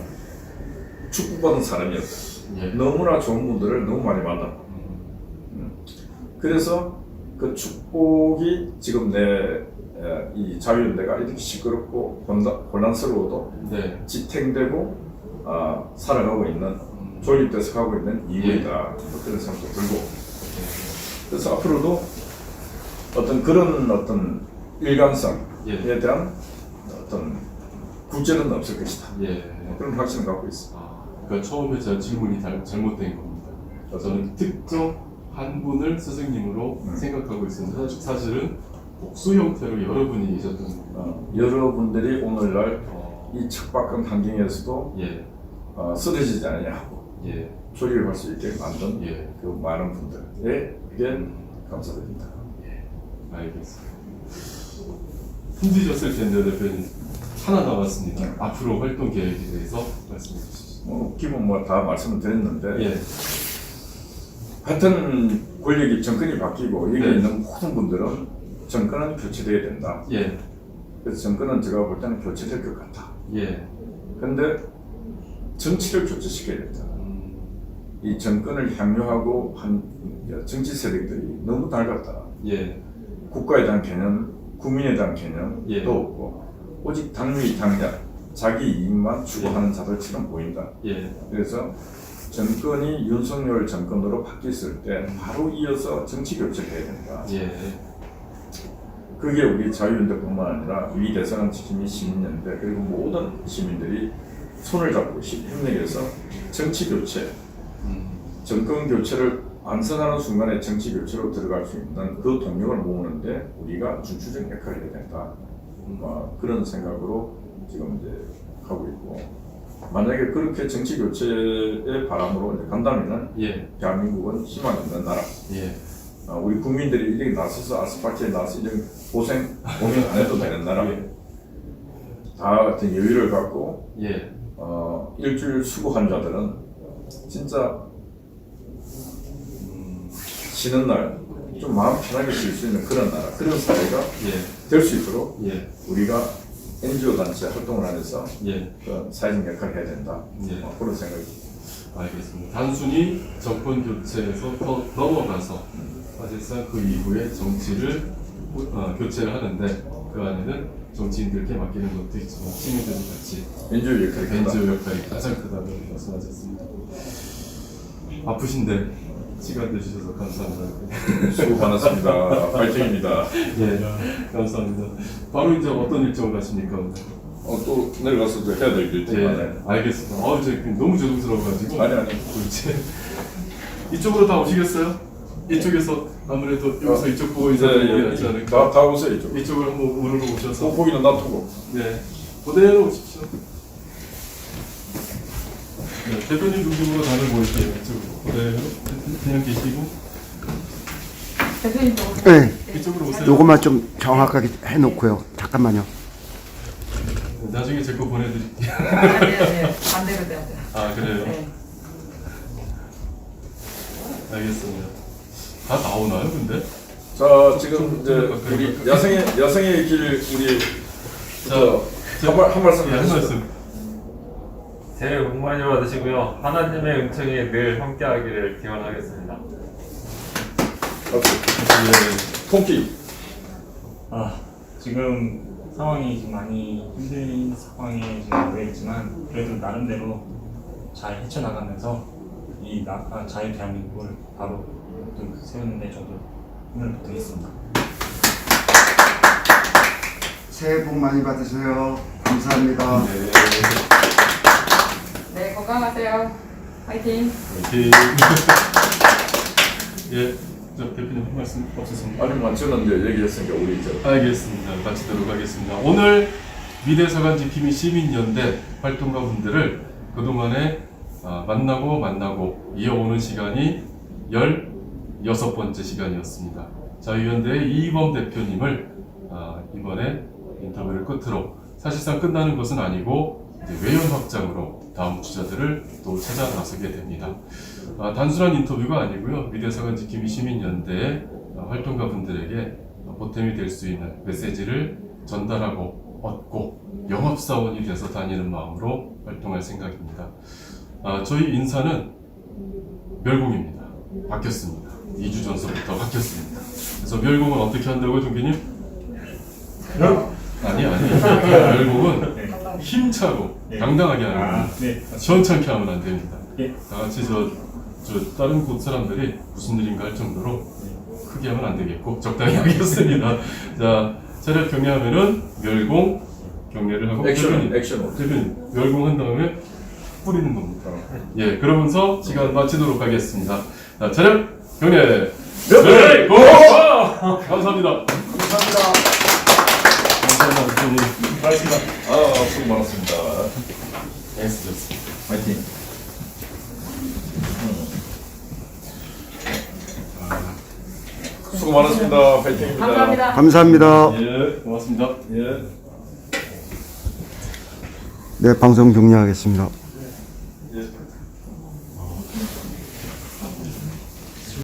축복받은 사람이었다. 예. 너무나 좋은 분들을 너무 많이 만났다. 그래서 그 축복이 지금 내 이 자유연대가 이렇게 시끄럽고 혼란스러워도 네. 지탱되고 살아가고 있는 존립돼서 가고 있는 이유이다. 뭐 그런 생각도 들고 그래서 앞으로도 그런 어떤 일관성에 예. 대한 어떤 구제는 없을 것이다. 예. 그런 확신을 갖고 있습니다. 그러니까 처음에 제가 질문이 잘못된 겁니다. 저는 특정 한 분을 스승님으로 생각하고 있었는데 사실은 복수 형태로 여러분이 계셨던 겁니다. 여러분들이 오늘날 이 척박한 환경에서도 예. 쓰러지지 않냐고 예. 조리를 수 있게 만든 예. 그 많은 분들에게 감사드립니다. 알겠습니다. 힘드셨을 텐데 대표님 하나 남았습니다. 앞으로 활동 계획에 대해서 말씀해 주시죠. 기본 다 말씀을 드렸는데 예. 하여튼 권력이 정권이 바뀌고 여기 네. 있는 모든 분들은 정권은 교체돼야 된다. 예. 그래서 정권은 제가 볼 때는 교체될 것 같다. 예. 근데 정치를 교체시켜야 된다. 이 정권을 향유하고 한 정치 세력들이 너무 낡았다. 예. 국가에 대한 개념, 국민에 대한 개념도 예. 없고 오직 당위 당략, 자기 이익만 추구하는 자들처럼 보인다. 예. 그래서 정권이 윤석열 정권으로 바뀌었을 때 바로 이어서 정치 교체를 해야 된다. 예. 그게 우리 자유연대뿐만 아니라 위대성한 지킴이 시민연대 그리고 모든 시민들이 손을 잡고 협력해서 정치 교체, 정권 교체를 완성하는 순간에 정치 교체로 들어갈 수 있는 그 동력을 모으는데 우리가 중추적 역할을 해야 된다. 그런 생각으로 지금 이제 하고 있고 만약에 그렇게 정치 교체의 바람으로 이제 간다면은 예. 대한민국은 희망이 없는 나라. 예. 우리 국민들이 이렇게 나서서 아스팔트에 나서 이런 고민 안 해도 되는 나라. 다 같은 여유를 갖고 예. 일주일 수고한 자들은 진짜 쉬는 날 좀 마음 편하게 쉴 수 있는 그런 나라, 그런 사회가 예. 될 수 있도록 예. 우리가 NGO 단체 활동을 하면서 예. 사회적 역할을 해야 된다. 예. 그런 생각이. 알겠습니다. 단순히 정권 교체에서 더 넘어가서 사실상 그 이후에 정치를 교체를 하는데 그 안에는 정치인들께 맡기는 것도 있지만 시민들도 같이 NGO 역할이 크다. NGO 역할이 가장 크다고 말씀하셨습니다. 아프신데 시간 내주셔서 감사합니다. 수고 많았습니다. 파이팅입니다. 예, 감사합니다. 바로 이제 어떤 일정을 가십니까? 오늘? 또 내일 가서 또 해야 될 일 때문에. 예, 알겠습니다. 저 너무 죄송스러워가지고. 아니. 이제 이쪽으로 다 오시겠어요? 이쪽에서 아무래도 여기서 이쪽 보고 이제 인사드리는 게 낫지 않을까? 다 오세요 이쪽. 이쪽을 한번 우르르 오셔서. 보기는 놔두고. 네, 그대로 오십시오. 네, 대표님 중심으로 다들 모일게요. 이쪽으로. 그대로 그냥 계시고 대표님 네, 이쪽으로 오세요. 요것만 좀 정확하게 해놓고요. 잠깐만요. 나중에 제 거 보내드릴게요. 아니에요. 반대로 돼야 돼요. 아 그래요? 네. 알겠습니다. 다 나오나요, 근데? 자 지금 이제 우리 야생의 길 우리 한 말씀 예, 한 해주세요. 말씀. 새해 복 많이 받으시고요. 하나님의 은총이 늘 함께하기를 기원하겠습니다. 예. 통키. 지금 상황이 지금 많이 힘든 상황에 지금 놓여 있지만 그래도 나름대로 잘 헤쳐나가면서 이 자유 대한민국을 바로 또 세우는데 저도 힘을 보태겠습니다. 새해 복 많이 받으세요. 감사합니다. 네, 건강하세요. 파이팅. 네. 예, 저 대표님 한 말씀 없으십니까? 아니 뭐 저는 이제 얘기했으니까 우리 이제 알겠습니다. 마치도록 하겠습니다. 오늘 미래서간 지킴이 시민연대 활동가분들을 그동안에 만나고 이어오는 시간이 16번째 시간이었습니다. 자유연대의 이희범 대표님을 이번에 인터뷰를 끝으로 사실상 끝나는 것은 아니고 이제 외연 확장으로 다음 주자들을 또 찾아 나서게 됩니다. 단순한 인터뷰가 아니고요. 미래서간 지킴이 시민연대의 활동가분들에게 보탬이 될 수 있는 메시지를 전달하고 얻고 영업사원이 돼서 다니는 마음으로 활동할 생각입니다. 저희 인사는 멸공입니다. 바뀌었습니다. 2주 전서부터 바뀌었습니다. 그래서 멸공은 어떻게 한다고요, 종기님? 아니. 멸공은 힘차고 당당하게 하는 겁니다. 네. 시원찮게 하면 안 됩니다. 예. 다 같이 저 다른 곳 사람들이 무슨 일인가 할 정도로 크게 하면 안 되겠고 적당히 하겠습니다. 자, 차렷 경례하면은 멸공 경례를 하고 액션은 대표님 멸공한 다음에 뿌리는 겁니다. 예, 그러면서 시간 마치도록 하겠습니다. 자, 차렷 경례 멸공! 감사합니다. 감사합니다, 대표님. 고맙습니다. 수고 많았습니다. 애쓰셨습니다. 파이팅. 수고 많았습니다. 파이팅입니다. 감사합니다. 감사합니다. 예, 고맙습니다. 예. 네, 방송 종료하겠습니다.